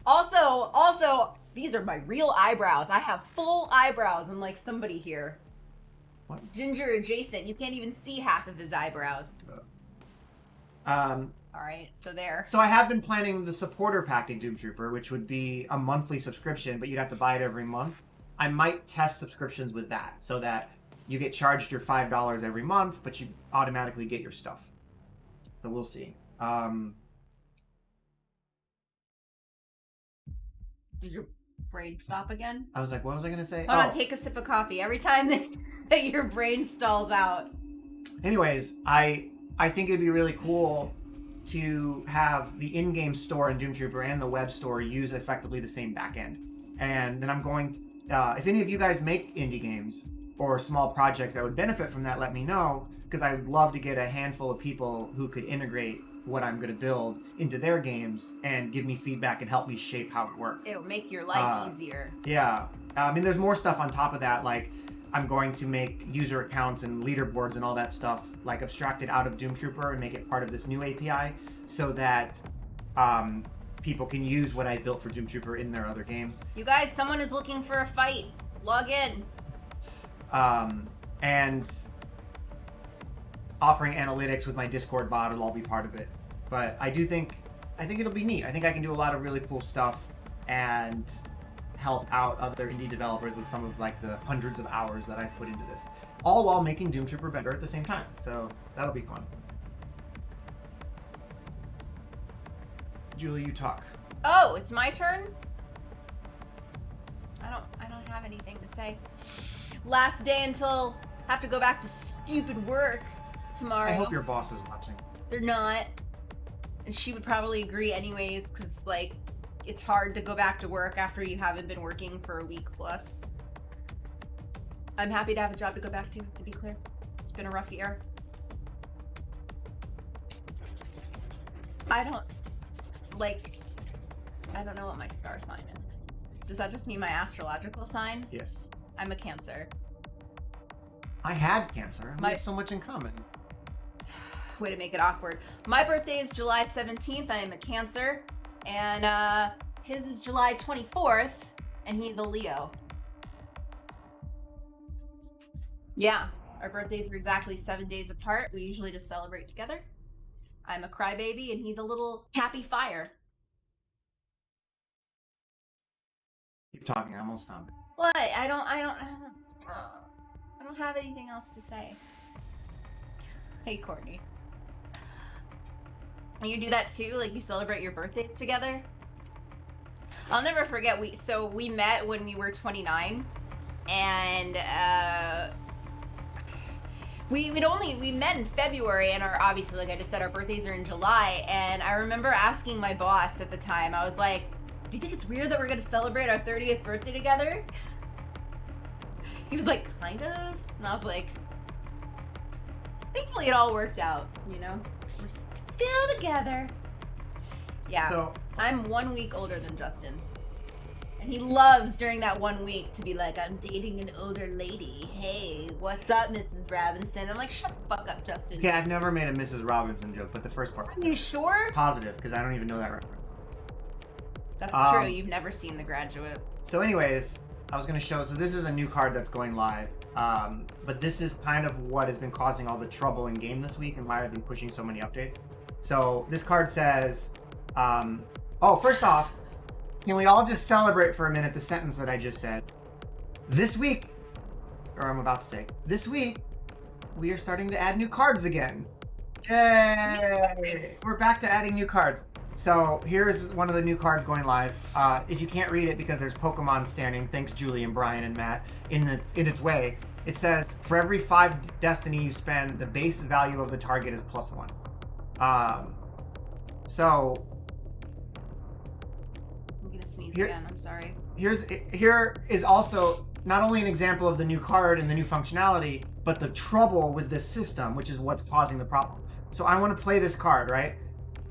Also, these are my real eyebrows. I have full eyebrows, unlike somebody here. What? Ginger adjacent. You can't even see half of his eyebrows. All right, so there. So I have been planning the supporter pack in Doomtrooper, which would be a monthly subscription, but you'd have to buy it every month. I might test subscriptions with that, so that you get charged your $5 every month, but you automatically get your stuff. So we'll see. Did your brain stop again? I was like, what was I going to say? Hold on, take a sip of coffee. Every time that your brain stalls out. Anyways, I think it'd be really cool to have the in-game store in Doomtrooper and the web store use effectively the same backend. And then I'm going, if any of you guys make indie games or small projects that would benefit from that, let me know, because I'd love to get a handful of people who could integrate what I'm going to build into their games and give me feedback and help me shape how it works. It'll make your life easier. Yeah. I mean, there's more stuff on top of that, like I'm going to make user accounts and leaderboards and all that stuff like abstracted out of Doomtrooper and make it part of this new API so that people can use what I built for Doomtrooper in their other games. You guys, someone is looking for a fight. Log in. And offering analytics with my Discord bot will all be part of it. But I think it'll be neat. I think I can do a lot of really cool stuff and help out other indie developers with some of like the hundreds of hours that I put into this, all while making Doomtrooper better at the same time. So that'll be fun. Julie, you talk. Oh, it's my turn? I don't have anything to say. Last day until I have to go back to stupid work tomorrow. I hope your boss is watching. They're not. And she would probably agree anyways, because like it's hard to go back to work after you haven't been working for a week plus. I'm happy to have a job to go back to be clear. It's been a rough year. I don't know what my star sign is. Does that just mean my astrological sign? Yes. I'm a Cancer. I had Cancer. We have so much in common. Way to make it awkward. My birthday is July 17th. I am a Cancer. And his is July 24th. And he's a Leo. Yeah. Our birthdays are exactly 7 days apart. We usually just celebrate together. I'm a crybaby and he's a little happy fire. Keep talking. I almost found it. What? I don't have anything else to say. Hey, Courtney. You do that too? Like you celebrate your birthdays together? I'll never forget. We met when we were 29, and we met in February, and obviously, like I just said, our birthdays are in July. And I remember asking my boss at the time. I was like, "Do you think it's weird that we're gonna celebrate our 30th birthday together?" He was like, "Kind of," and I was like, "Thankfully, it all worked out. You know, we're still together." Yeah, so, I'm 1 week older than Justin. And he loves during that 1 week to be like, "I'm dating an older lady. Hey, what's up, Mrs. Robinson?" I'm like, "Shut the fuck up, Justin." Yeah, I've never made a Mrs. Robinson joke, but the first part. Are you sure? Positive, because I don't even know that reference. That's true. You've never seen The Graduate. So anyways, I was going to show, so this is a new card that's going live. But this is kind of what has been causing all the trouble in game this week and why I've been pushing so many updates. So this card says, first off, can we all just celebrate for a minute the sentence that I just said? This week, or I'm about to say, this week, we are starting to add new cards again. Yay! Yes. We're back to adding new cards. So here's one of the new cards going live. If you can't read it because there's Pokemon standing, thanks Julie and Brian and Matt, in its way, it says, for every 5 destiny you spend, the base value of the target is +1. So... I'm gonna sneeze again, I'm sorry. Here is also not only an example of the new card and the new functionality, but the trouble with this system, which is what's causing the problem. So I want to play this card, right?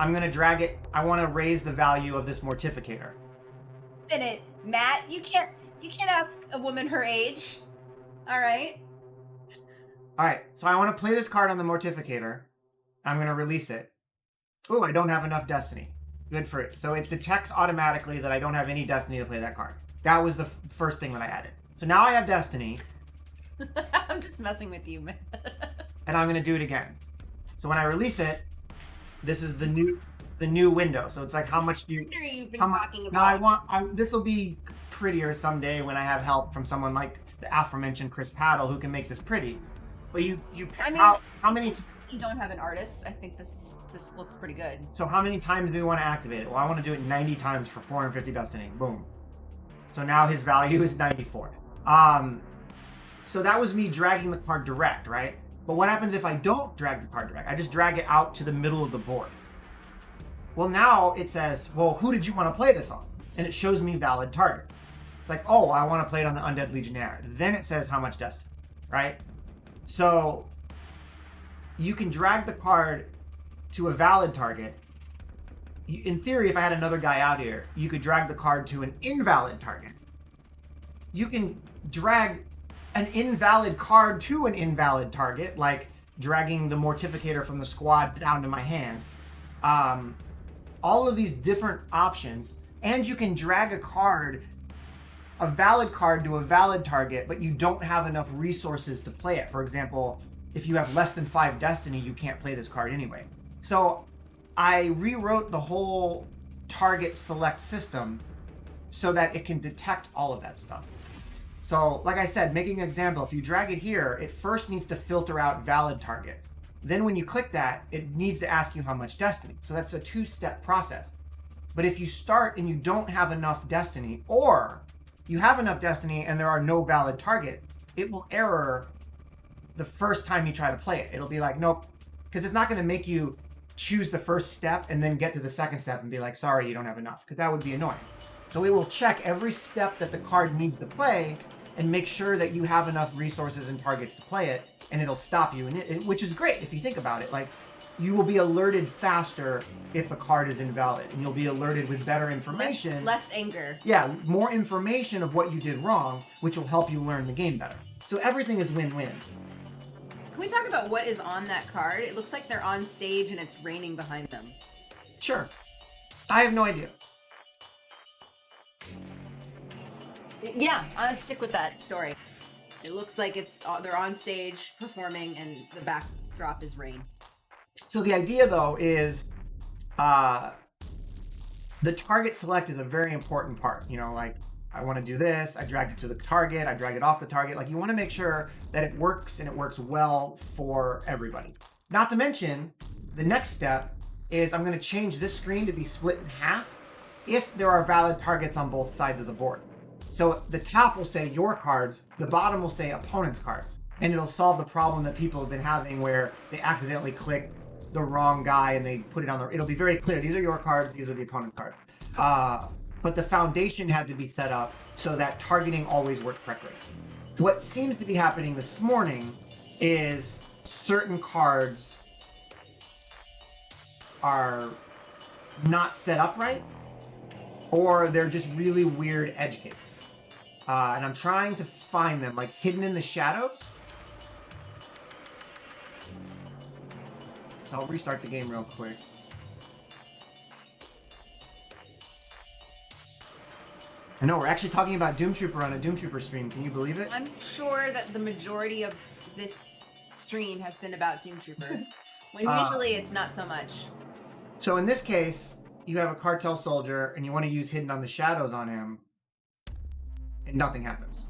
I'm going to drag it. I want to raise the value of this mortificator. Minute, Matt, you can't ask a woman her age. All right. All right. So I want to play this card on the mortificator. I'm going to release it. Oh, I don't have enough destiny. Good for it. So it detects automatically that I don't have any destiny to play that card. That was the first thing that I added. So now I have destiny. I'm just messing with you, man. And I'm going to do it again. So when I release it, this is the new window. So it's like, how much do you... You've been talking about. Now this will be prettier someday when I have help from someone like the aforementioned Chris Paddle who can make this pretty. But you how many... You don't have an artist. I think this looks pretty good. So how many times do we want to activate it? Well, I want to do it 90 times for 450 destiny. Boom. So now his value is 94. So that was me dragging the card direct, right? But what happens if I don't drag the card direct? I just drag it out to the middle of the board. Well, now it says, well, who did you want to play this on? And it shows me valid targets. It's like, oh, I want to play it on the Undead Legionnaire. Then it says how much destiny, right? So you can drag the card to a valid target. In theory, if I had another guy out here, you could drag the card to an invalid target. You can drag an invalid card to an invalid target, like dragging the mortificator from the squad down to my hand. All of these different options, and you can drag a valid card to a valid target, but you don't have enough resources to play it. For example, if you have less than 5 destiny, you can't play this card anyway. So I rewrote the whole target select system so that it can detect all of that stuff. So, like I said, making an example, if you drag it here, it first needs to filter out valid targets. Then when you click that, it needs to ask you how much destiny. So that's a 2-step process. But if you start and you don't have enough destiny, or you have enough destiny and there are no valid target, it will error the first time you try to play it. It'll be like, nope, because it's not going to make you choose the first step and then get to the second step and be like, sorry, you don't have enough, because that would be annoying. So it will check every step that the card needs to play and make sure that you have enough resources and targets to play it, and it'll stop you, which is great if you think about it. Like, you will be alerted faster if a card is invalid, and you'll be alerted with better information. Less anger. Yeah, more information of what you did wrong, which will help you learn the game better. So everything is win-win. Can we talk about what is on that card? It looks like they're on stage and it's raining behind them. Sure. I have no idea. Yeah, I'll stick with that story. It looks like they're on stage performing and the backdrop is rain. So the idea, though, is the target select is a very important part. You know, like, I want to do this, I dragged it to the target, I drag it off the target. Like, you want to make sure that it works and it works well for everybody. Not to mention, the next step is I'm going to change this screen to be split in half if there are valid targets on both sides of the board. So the top will say your cards, the bottom will say opponent's cards. And it'll solve the problem that people have been having where they accidentally click the wrong guy and they put it on it'll be very clear. These are your cards, these are the opponent cards. But the foundation had to be set up so that targeting always worked correctly. What seems to be happening this morning is certain cards are not set up right, or they're just really weird edge cases. And I'm trying to find them, like hidden in the shadows. So I'll restart the game real quick. I know, we're actually talking about Doomtrooper on a Doomtrooper stream. Can you believe it? I'm sure that the majority of this stream has been about Doomtrooper, when usually it's not so much. So in this case, you have a cartel soldier and you want to use Hidden on the Shadows on him, and nothing happens.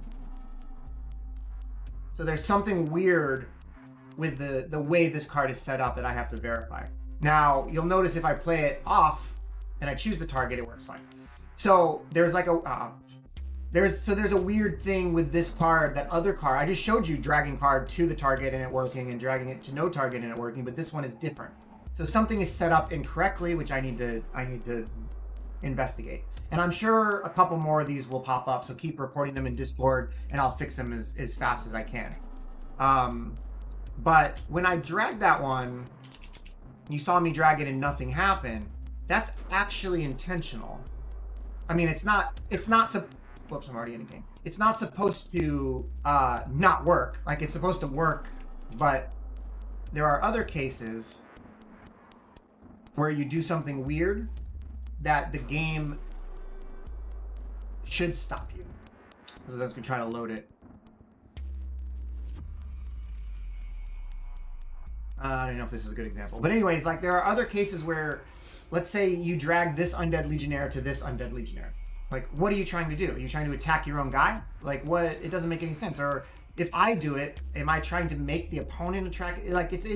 So there's something weird with the way this card is set up that I have to verify. Now, you'll notice if I play it off and I choose the target, it works fine. So there's like a there's a weird thing with this card. That other card, I just showed you dragging card to the target and it working, and dragging it to no target and it working, but this one is different. So something is set up incorrectly, which I need to investigate. And I'm sure a couple more of these will pop up, so keep reporting them in Discord and I'll fix them as fast as I can. But when I dragged that one, you saw me drag it and nothing happened. That's actually intentional. I mean, it's not whoops, I'm already in the game. It's not supposed to not work. Like, it's supposed to work, but there are other cases where you do something weird that the game should stop you. So let's try to load it. I don't know if this is a good example. But anyways, like, there are other cases where, let's say you drag this Undead Legionnaire to this Undead Legionnaire. Like, what are you trying to do? Are you trying to attack your own guy? Like, what? It doesn't make any sense. Or if I do it, am I trying to make the opponent attract? Like, it's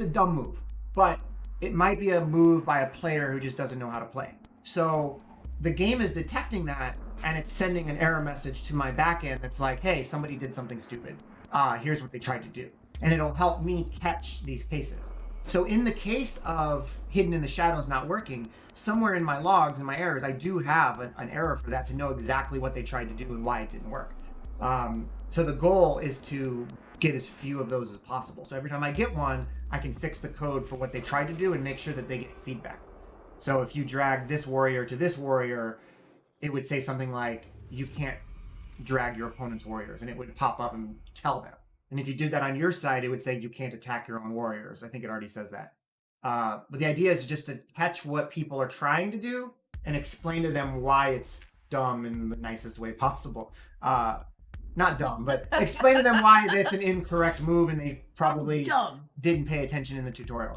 a dumb move. But it might be a move by a player who just doesn't know how to play. So the game is detecting that, and it's sending an error message to my backend that's like, hey, somebody did something stupid. Here's what they tried to do. And it'll help me catch these cases. So in the case of Hidden in the Shadows not working, somewhere in my logs and my errors, I do have an error for that to know exactly what they tried to do and why it didn't work. So the goal is to get as few of those as possible. So every time I get one, I can fix the code for what they tried to do and make sure that they get feedback. So if you drag this warrior to this warrior, it would say something like, you can't drag your opponent's warriors, and it would pop up and tell them. And if you did that on your side, it would say you can't attack your own warriors. I think it already says that. But the idea is just to catch what people are trying to do and explain to them why it's dumb in the nicest way possible. Not dumb, but explain to them why it's an incorrect move and they probably didn't pay attention in the tutorial.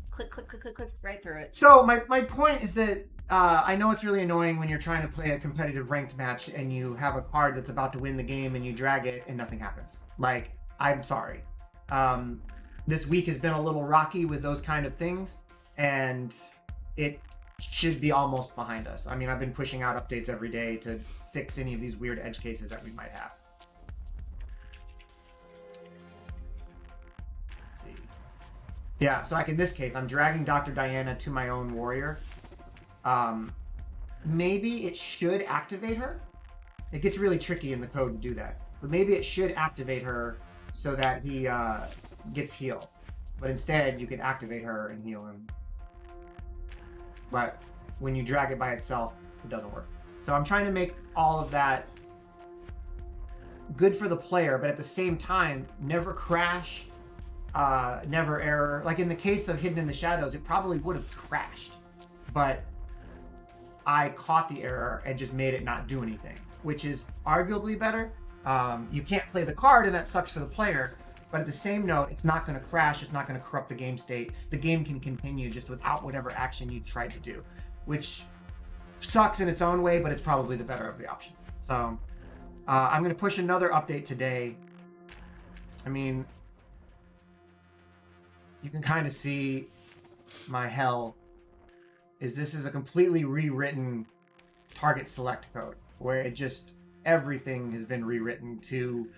Click, click, click, click, click, right through it. So my point is that I know it's really annoying when you're trying to play a competitive ranked match and you have a card that's about to win the game and you drag it and nothing happens. Like, I'm sorry. This week has been a little rocky with those kind of things, and it should be almost behind us. I mean, I've been pushing out updates every day to fix any of these weird edge cases that we might have. Let's see. Yeah, so like in this case, I'm dragging Dr. Diana to my own warrior. Maybe it should activate her. It gets really tricky in the code to do that. But maybe it should activate her so that he gets healed. But instead, you can activate her and heal him. But when you drag it by itself, it doesn't work. So I'm trying to make all of that good for the player, but at the same time, never crash, never error. Like in the case of Hidden in the Shadows, it probably would have crashed. But I caught the error and just made it not do anything, which is arguably better. You can't play the card, and that sucks for the player. But at the same note, it's not going to crash. It's not going to corrupt the game state. The game can continue just without whatever action you tried to do, which sucks in its own way, but it's probably the better of the option. So I'm going to push another update today. I mean, you can kind of see my hell. This is a completely rewritten target select code where it just everything has been rewritten to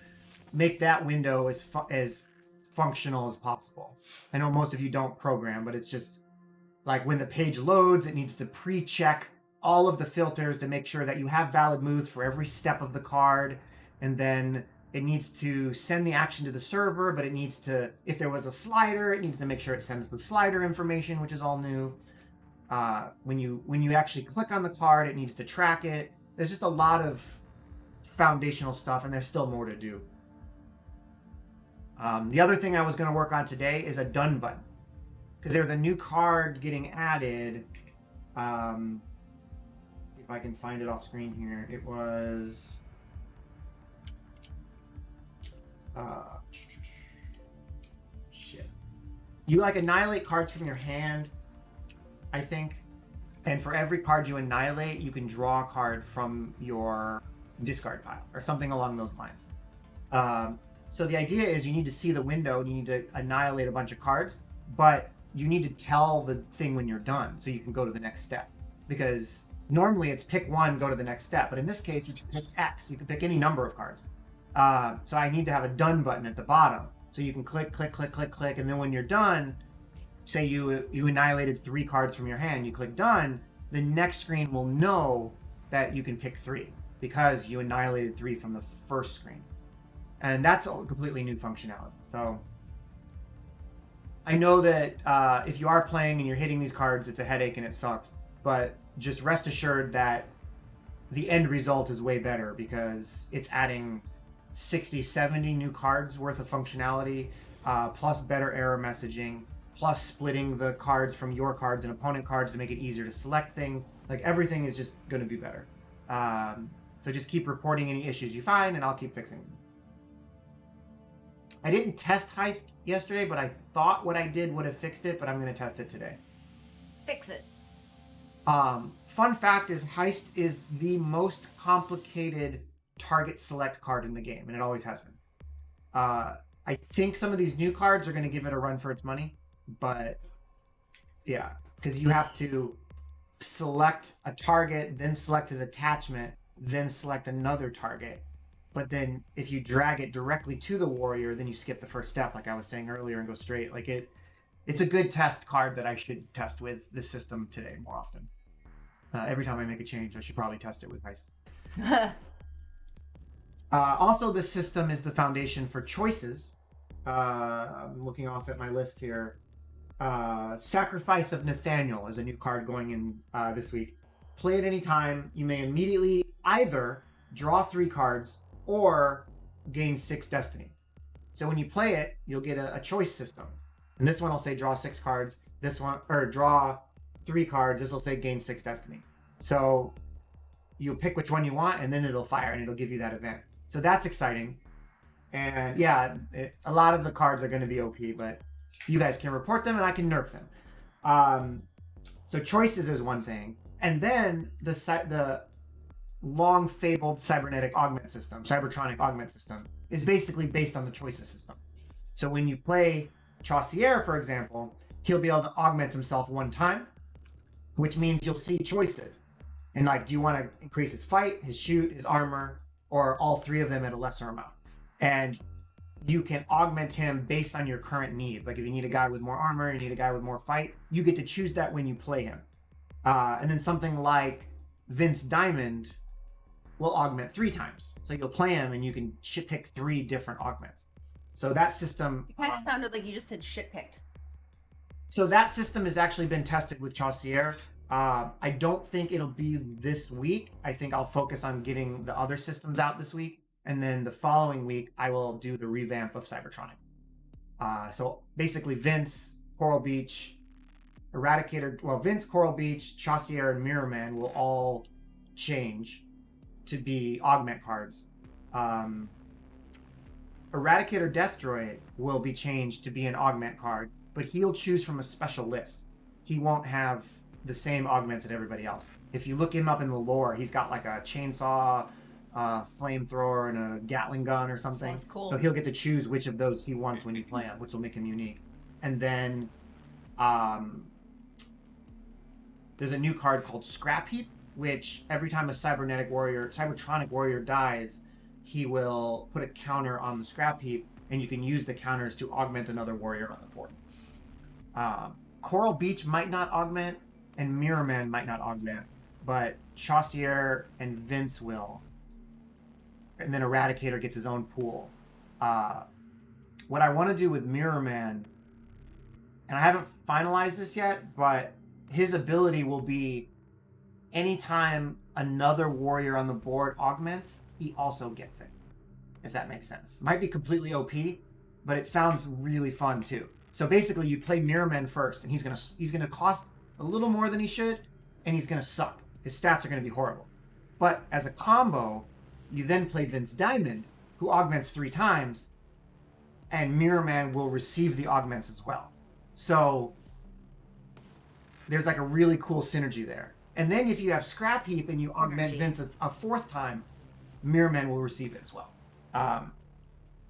make that window as functional as possible. I know most of you don't program, but it's just like when the page loads, it needs to pre-check all of the filters to make sure that you have valid moves for every step of the card, and then it needs to send the action to the server, but it needs to, if there was a slider, it needs to make sure it sends the slider information, which is all new. When you actually click on the card, it needs to track it. There's just a lot of foundational stuff, and there's still more to do. The other thing I was going to work on today is a done button, because there's a new card getting added. If if I can find it off screen here. It was... shit. You like annihilate cards from your hand, I think. And for every card you annihilate, you can draw a card from your discard pile or something along those lines. So the idea is you need to see the window and you need to annihilate a bunch of cards, but you need to tell the thing when you're done so you can go to the next step. Because normally it's pick one, go to the next step. But in this case, you can pick X. You can pick any number of cards. So I need to have a done button at the bottom. So you can click, click, click, click, click. And then when you're done, say you annihilated 3 cards from your hand, you click done, the next screen will know that you can pick 3 because you annihilated 3 from the first screen. And that's a completely new functionality. So I know that if you are playing and you're hitting these cards, it's a headache and it sucks. But just rest assured that the end result is way better because it's adding 60, 70 new cards worth of functionality, plus better error messaging, plus splitting the cards from your cards and opponent cards to make it easier to select things. Like everything is just going to be better. So just keep reporting any issues you find and I'll keep fixing them. I didn't test Heist yesterday, but I thought what I did would have fixed it, but I'm going to test it today. Fix it. Fun fact is Heist is the most complicated target select card in the game, and it always has been. I think some of these new cards are going to give it a run for its money, but yeah, because you have to select a target, then select his attachment, then select another target. But then if you drag it directly to the warrior, then you skip the first step, like I was saying earlier, and go straight. Like it's a good test card that I should test with this system today more often. Every time I make a change, I should probably test it with Heist. Also, this system is the foundation for choices. I'm looking off at my list here. Sacrifice of Nathaniel is a new card going in this week. Play at any time. You may immediately either draw 3 cards or gain 6 destiny. So when you play it, you'll get a choice system. And this one will say draw 6 cards. This one, or draw 3 cards. This will say gain 6 destiny. So you'll pick which one you want and then it'll fire and it'll give you that event. So that's exciting. And yeah, a lot of the cards are going to be OP, but you guys can report them and I can nerf them. So choices is one thing. And then the long fabled cybernetic augment system, Cybertronic augment system, is basically based on the choices system. So when you play Chaucier, for example, he'll be able to augment himself 1 time, which means you'll see choices. And like, do you want to increase his fight, his shoot, his armor, or all 3 of them at a lesser amount? And you can augment him based on your current need. Like if you need a guy with more armor, you need a guy with more fight, you get to choose that when you play him. And then something like Vince Diamond will augment 3 times. So you'll play him and you can pick 3 different augments. So that system... It kind of sounded like you just said shit picked. So that system has actually been tested with Chaucier. I don't think it'll be this week. I think I'll focus on getting the other systems out this week. And then the following week, I will do the revamp of Cybertronic. So basically Vince, Coral Beach, Eradicator... Well, Vince, Coral Beach, Chaucier, and Mirror Man will all change to be augment cards. Eradicator Death Droid will be changed to be an augment card, but he'll choose from a special list. He won't have the same augments that everybody else. If you look him up in the lore, he's got like a chainsaw, flamethrower, and a Gatling gun or something. Sounds cool. So he'll get to choose which of those he wants when you play him, which will make him unique. And then there's a new card called Scrap Heap, which every time a Cybertronic warrior dies, he will put a counter on the Scrap Heap, and you can use the counters to augment another warrior on the board. Coral Beach might not augment, and Mirror Man might not augment, but Chaucier and Vince will. And then Eradicator gets his own pool. What I want to do with Mirror Man, and I haven't finalized this yet, but his ability will be anytime another warrior on the board augments, he also gets it. If that makes sense. Might be completely OP, but it sounds really fun too. So basically you play Mirror Man first, and he's gonna cost a little more than he should, and he's gonna suck. his stats are going to be horrible. But as a combo, you then play Vince Diamond, who augments 3 times, and Mirror Man will receive the augments as well. So there's like a really cool synergy there. And then if you have Scrap Heap and you augment Vince a 4th time, Mirror Man will receive it as well.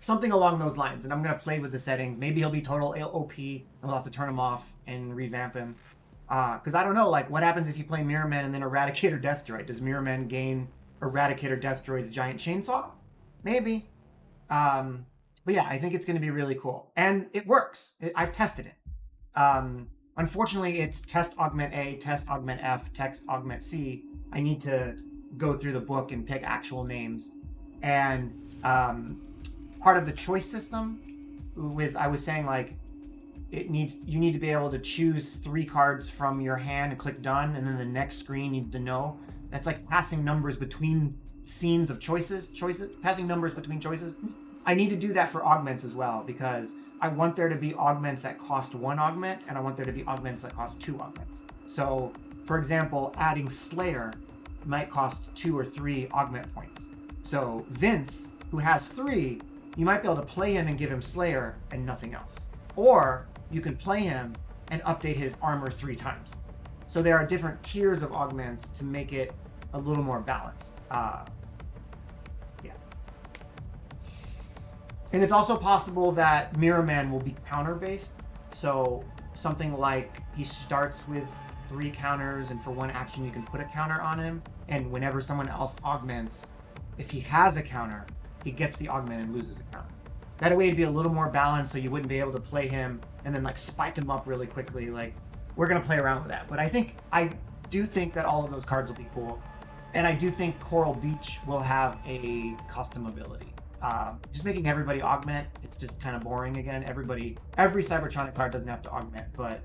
Something along those lines. And I'm going to play with the settings. Maybe he'll be total OP, and we'll have to turn him off and revamp him. Because I don't know, like, what happens if you play Mirror Man and then Eradicator Death Droid? Does Mirror Man gain Eradicator Death Droid, the giant chainsaw? Maybe. But yeah, I think it's going to be really cool. And it works. I've tested it. Unfortunately, it's test augment A, test augment F, test augment C. I need to go through the book and pick actual names. And part of the choice system I was saying, like, you need to be able to choose 3 cards from your hand and click done, and then the next screen you need to know. That's like passing numbers between scenes of choices, passing numbers between choices. I need to do that for augments as well, because I want there to be augments that cost 1 augment, and I want there to be augments that cost 2 augments. So, for example, adding Slayer might cost 2 or 3 augment points. So Vince, who has 3, you might be able to play him and give him Slayer and nothing else. Or you can play him and update his armor 3 times. So there are different tiers of augments to make it a little more balanced. Yeah. And it's also possible that Mirror Man will be counter-based. So something like he starts with 3 counters, and for 1 action you can put a counter on him. And whenever someone else augments, if he has a counter, he gets the augment and loses a counter. That way it'd be a little more balanced, so you wouldn't be able to play him and then like spike him up really quickly. Like, we're gonna play around with that. But I do think that all of those cards will be cool. And I do think Coral Beach will have a custom ability. Just making everybody augment, it's just kind of boring again. Every Cybertronic card doesn't have to augment, but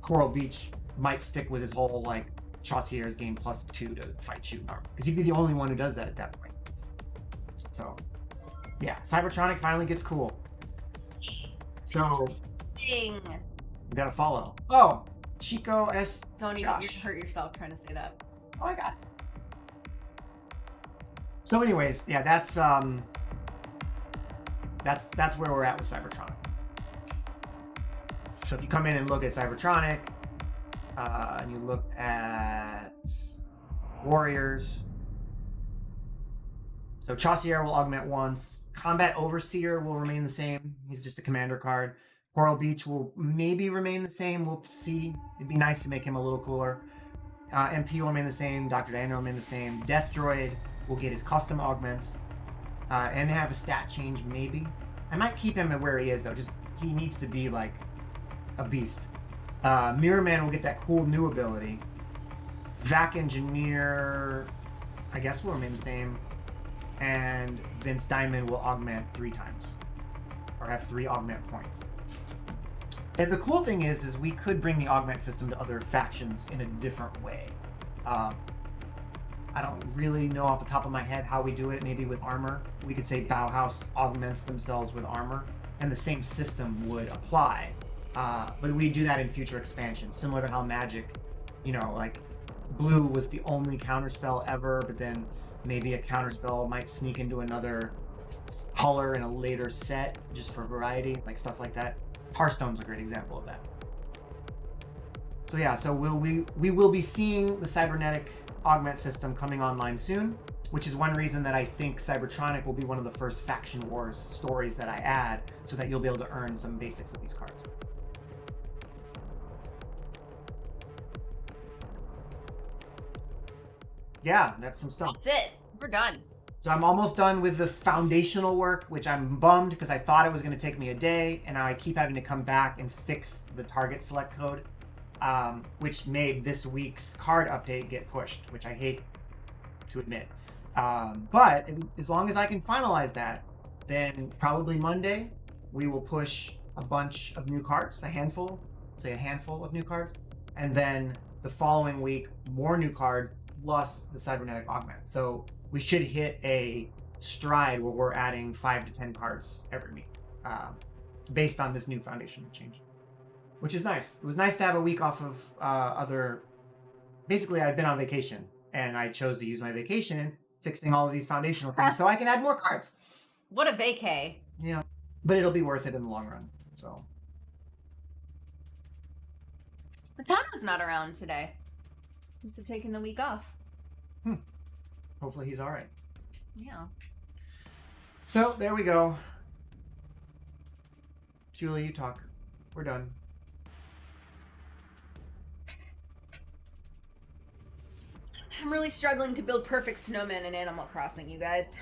Coral Beach might stick with his whole like Chaucier's gain +2 to fight shoot armor, because he'd be the only one who does that at that point. So yeah, Cybertronic finally gets cool. So Ding. we gotta follow. Oh, Chico S. Don't Josh. even hurt yourself trying to say that. Oh my god. So anyways, yeah, that's where we're at with Cybertronic. So if you come in and look at Cybertronic, and you look at Warriors, so Chaucier will augment once. Combat Overseer will remain the same. He's just a commander card. Coral Beach will maybe remain the same. We'll see. It'd be nice to make him a little cooler. MP will remain the same. Dr. Diana will remain the same. Death Droid will get his custom augments and have a stat change, maybe. I might keep him at where he is, though. Just he needs to be like a beast. Mirror Man will get that cool new ability. Vac Engineer, I guess, will remain the same. And Vince Diamond will augment 3 times, or have 3 augment points. And the cool thing is we could bring the augment system to other factions in a different way. I don't really know off the top of my head how we do it. Maybe with armor. We could say Bauhaus augments themselves with armor, and the same system would apply. But we do that in future expansions, similar to how Magic, like Blue was the only counterspell ever, but then maybe a counterspell might sneak into another color in a later set, just for variety, like stuff like that. Hearthstone's a great example of that. So yeah, so we will be seeing the cybernetic augment system coming online soon, which is one reason that I think Cybertronic will be one of the first Faction Wars stories that I add, so that you'll be able to earn some basics of these cards. Yeah, that's some stuff. That's it. We're done. So I'm almost done with the foundational work, which I'm bummed because I thought it was going to take me a day, and now I keep having to come back and fix the target select code, which made this week's card update get pushed, which I hate to admit. But as long as I can finalize that, then probably Monday we will push a bunch of new cards, a handful of new cards, and then the following week more new cards plus the cybernetic augment. So we should hit a stride where we're adding 5 to 10 cards every week, based on this new foundational change, which is nice. It was nice to have a week off of other basically I've been on vacation and I chose to use my vacation fixing all of these foundational things so I can add more cards. What a vacay. Yeah, but it'll be worth it in the long run. So Matano's not around today. He's taking the week off. hopefully he's all right. Yeah. So there we go. Julie, you talk. We're done. I'm really struggling to build perfect snowmen in Animal Crossing, you guys.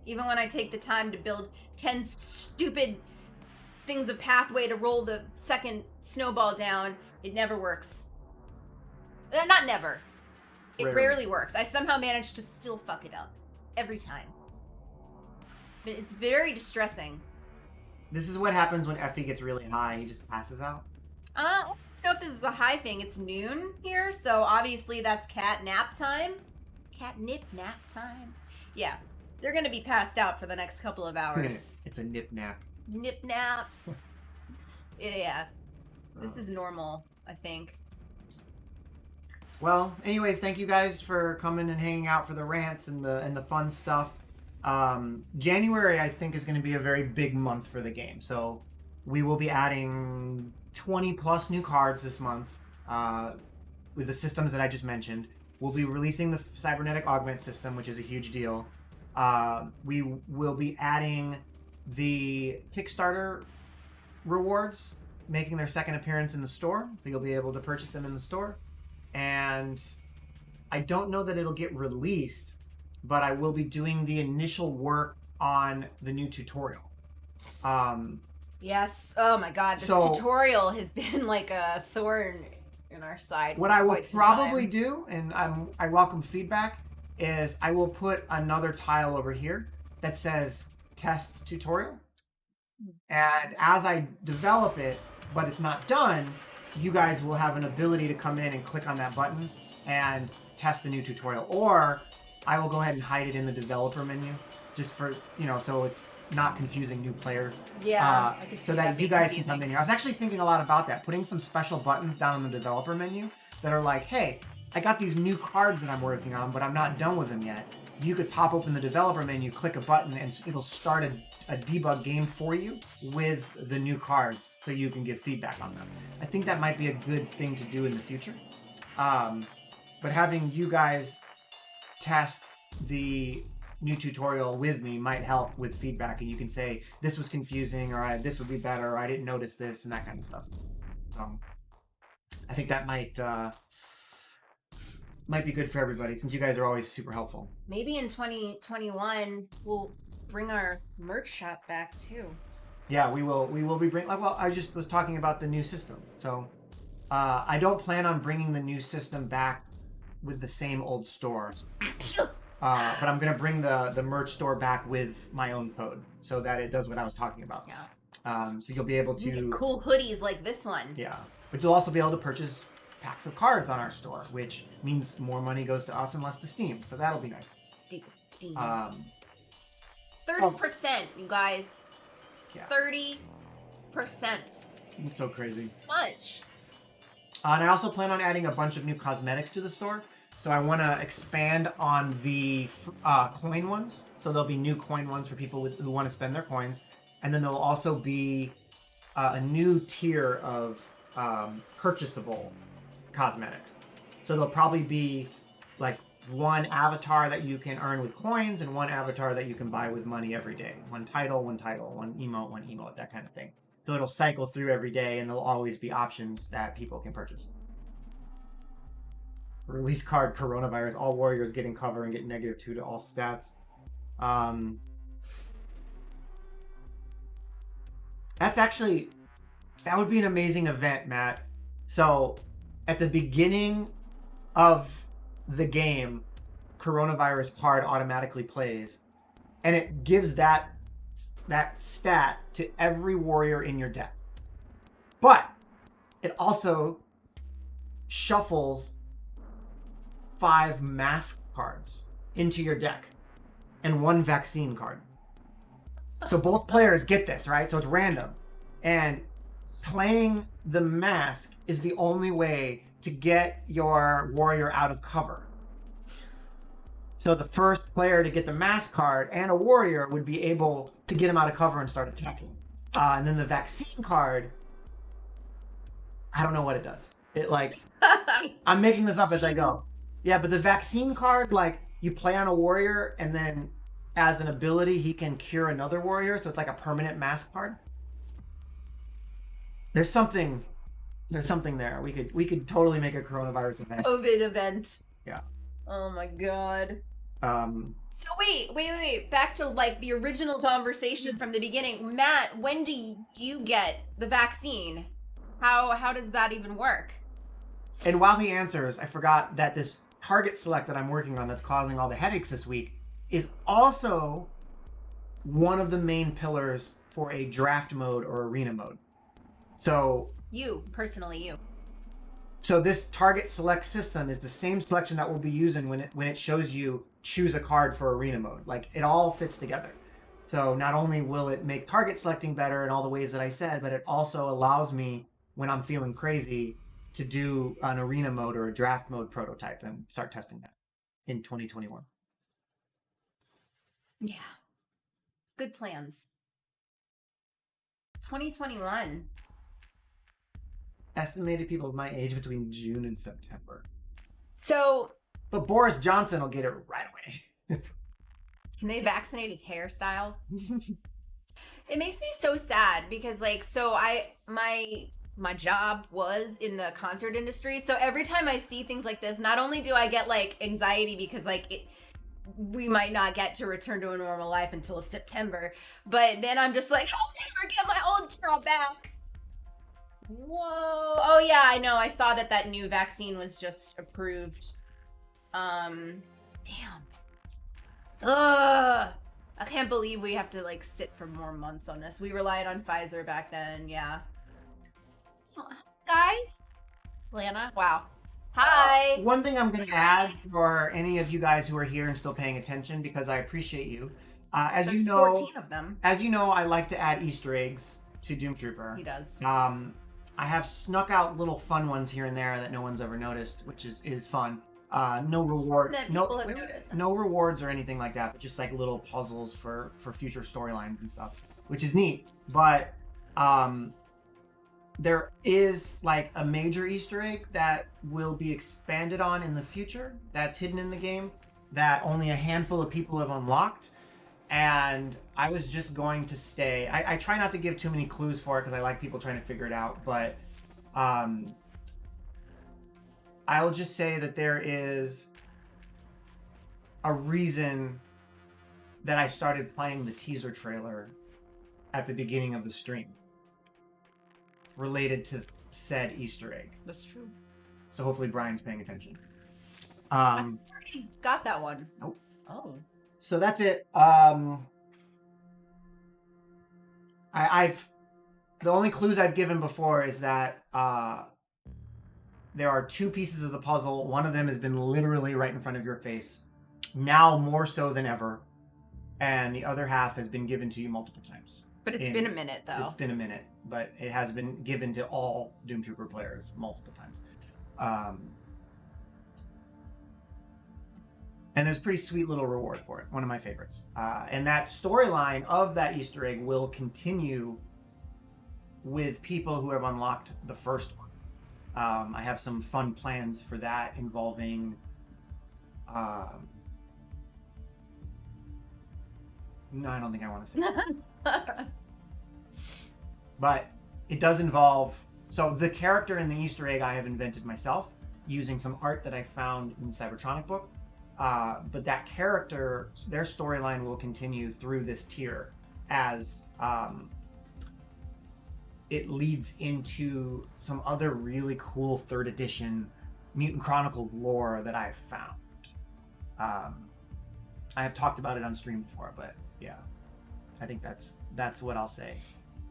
Even when I take the time to build 10 stupid things of pathway to roll the second snowball down, it never works. Not never. It rarely works. I somehow manage to still fuck it up. Every time. It's very distressing. This is what happens when Effie gets really high. He just passes out. I don't know if this is a high thing. It's noon here, so obviously that's cat nap time. Catnip nap time. Yeah, they're gonna be passed out for the next couple of hours. It's a nip nap. Nip nap. Yeah, this is normal, I think. Well, anyways, thank you guys for coming and hanging out for the rants and the fun stuff. January, I think, is going to be a very big month for the game. So we will be adding 20 plus new cards this month with the systems that I just mentioned. We'll be releasing the cybernetic augment system, which is a huge deal. We will be adding the Kickstarter rewards, making their second appearance in the store. So you'll be able to purchase them in the store. And I don't know that it'll get released, but I will be doing the initial work on the new tutorial. Yes. Oh my god, this tutorial has been like a thorn in our side. What I will probably do, and I welcome feedback, is I will put another tile over here that says test tutorial. And as I develop it, but it's not done, you guys will have an ability to come in and click on that button and test the new tutorial. Or I will go ahead and hide it in the developer menu just for, so it's not confusing new players. Yeah. So that you guys can come in here. I was actually thinking a lot about that, putting some special buttons down in the developer menu that are like, hey, I got these new cards that I'm working on, but I'm not done with them yet. You could pop open the developer menu, click a button, and it'll start a debug game for you with the new cards so you can give feedback on them. I think that might be a good thing to do in the future. But having you guys test the new tutorial with me might help with feedback, and you can say, this was confusing, or this would be better, or I didn't notice this, and that kind of stuff. I think that might be good for everybody, since you guys are always super helpful. Maybe in 2021 we'll bring our merch shop back too. Yeah, we will be bringing. Well, I just was talking about the new system, so I don't plan on bringing the new system back with the same old store. But I'm gonna bring the merch store back with my own code so that it does what I was talking about. Yeah. So you'll be able to get cool hoodies like this one. Yeah, but you'll also be able to purchase packs of cards on our store, which means more money goes to us and less to Steam. So that'll be nice. Stupid Steam. 30%, you guys. Yeah. 30%. It's so crazy. Much. And I also plan on adding a bunch of new cosmetics to the store. So I want to expand on the coin ones. So there'll be new coin ones for people who want to spend their coins. And then there'll also be a new tier of purchasable cosmetics. So there'll probably be like one avatar that you can earn with coins and one avatar that you can buy with money every day. One title, one emote, that kind of thing. So it'll cycle through every day, and there'll always be options that people can purchase. Release card coronavirus. All warriors getting cover and get -2 to all stats. That would be an amazing event, Matt. So at the beginning of the game, coronavirus card automatically plays, and it gives that stat to every warrior in your deck. But it also shuffles 5 mask cards into your deck and 1 vaccine card. So both players get this, right? So it's random. And playing the mask is the only way to get your warrior out of cover. So the first player to get the mask card and a warrior would be able to get him out of cover and start attacking. And then the vaccine card, I don't know what it does. It like, I'm making this up as I go. Yeah, but the vaccine card, like you play on a warrior and then as an ability, he can cure another warrior. So it's like a permanent mask card. There's something there. We could totally make a coronavirus event. COVID event. Yeah. Oh my god. So wait. Back to like the original conversation from the beginning. Matt, when do you get the vaccine? How does that even work? And while he answers, I forgot that this target select that I'm working on that's causing all the headaches this week is also one of the main pillars for a draft mode or arena mode. So So this target select system is the same selection that we'll be using when it shows you choose a card for arena mode. Like it all fits together. So not only will it make target selecting better in all the ways that I said, but it also allows me when I'm feeling crazy to do an arena mode or a draft mode prototype and start testing that in 2021. Yeah. Good plans. 2021. Estimated people of my age between June and September. So, but Boris Johnson will get it right away. Can they vaccinate his hairstyle? It makes me so sad because my job was in the concert industry. So every time I see things like this, not only do I get like anxiety because we might not get to return to a normal life until September, but then I'm just like, I'll never get my old job back. Whoa. Oh yeah, I know. I saw that new vaccine was just approved. Damn. Ugh. I can't believe we have to sit for more months on this. We relied on Pfizer back then, yeah. So, guys? Lana? Wow. Hi. One thing I'm going to add for any of you guys who are here and still paying attention, because I appreciate you. As There's you know, 14 of them. As you know, I like to add Easter eggs to Doomtrooper. He does. I have snuck out little fun ones here and there that no one's ever noticed, which is fun. No reward, no rewards or anything like that, but just like little puzzles for future storylines and stuff, which is neat. But there is like a major Easter egg that will be expanded on in the future that's hidden in the game that only a handful of people have unlocked. And I was just going to stay. I try not to give too many clues for it because I like people trying to figure it out. But I'll just say that there is a reason that I started playing the teaser trailer at the beginning of the stream related to said Easter egg. That's true. So hopefully Brian's paying attention. I already got that one. Nope. Oh. So that's it. I've the only clues I've given before is that there are two pieces of the puzzle. One of them has been literally right in front of your face, now more so than ever, and the other half has been given to you multiple times. But it's been a minute, though. It's been a minute, but it has been given to all Doomtrooper players multiple times. And there's a pretty sweet little reward for it. One of my favorites. And that storyline of that Easter egg will continue with people who have unlocked the first one. I have some fun plans for that involving... no, I don't think I want to say that. But it does involve... So the character in the Easter egg I have invented myself using some art that I found in the Cybertronic book. But that character, their storyline will continue through this tier as it leads into some other really cool 3rd edition Mutant Chronicles lore that I've found. I have talked about it on stream before, but yeah, I think that's what I'll say.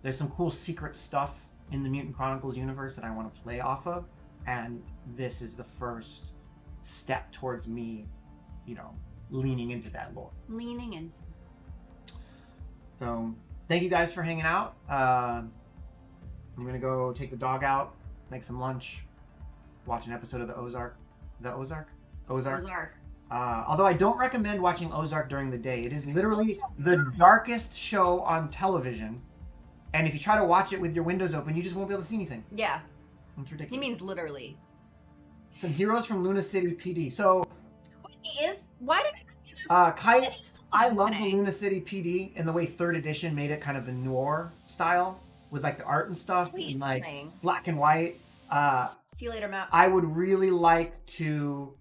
There's some cool secret stuff in the Mutant Chronicles universe that I want to play off of, and this is the first step towards me leaning into that lore. Leaning into. So, thank you guys for hanging out. I'm gonna go take the dog out, make some lunch, watch an episode of the Ozark. The Ozark? Ozark. Although I don't recommend watching Ozark during the day. It is literally the darkest show on television. And if you try to watch it with your windows open, you just won't be able to see anything. Yeah. It's ridiculous. He means literally. Some heroes from Luna City PD. So, Why did Kite, I love the Luna City PD and the way 3rd edition made it kind of a noir style with like the art and stuff and like black and white. See you later, Matt. I would really like to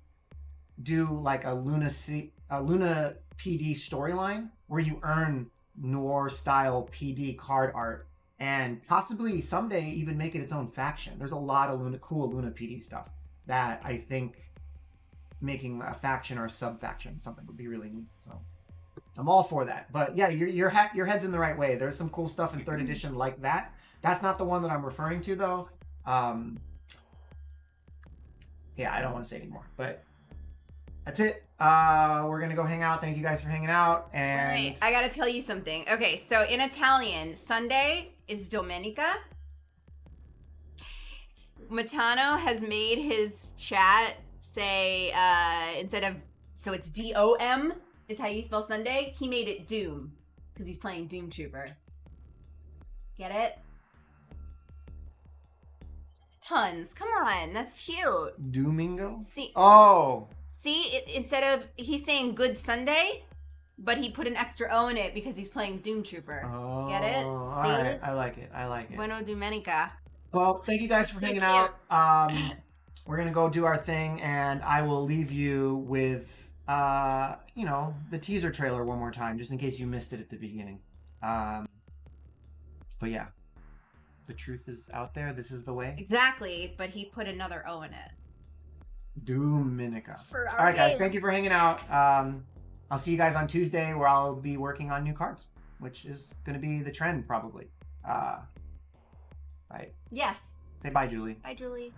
do like a Luna PD storyline where you earn noir style PD card art and possibly someday even make it its own faction. There's a lot of cool Luna PD stuff that I think making a faction or a sub faction something would be really neat. So I'm all for that. But yeah, your head's in the right way. There's some cool stuff in 3rd edition like that. That's not the one that I'm referring to though. Yeah, I don't want to say anymore, but that's it. We're gonna go hang out. Thank you guys for hanging out. And Wait, I gotta tell you something. Okay, so in Italian, Sunday is Domenica. Matano has made his chat say instead of so it's DOM is how you spell Sunday. He made it Doom because he's playing Doomtrooper. Get it? Puns. Come on, that's cute. Domingo? See, Oh. instead of he's saying Good Sunday, but he put an extra O in it because he's playing Doomtrooper. Oh, Get it? all See? right. I like it. Bueno Domenica. Well, thank you guys for So hanging cute. out. We're gonna go do our thing, and I will leave you with the teaser trailer one more time, just in case you missed it at the beginning. But yeah, the truth is out there. This is the way. Exactly, but he put another O in it. Dominica. For our All right, guys. game. Thank you for hanging out. I'll see you guys on Tuesday, where I'll be working on new cards, which is gonna be the trend probably. Right. Yes. Say bye, Julie. Bye, Julie.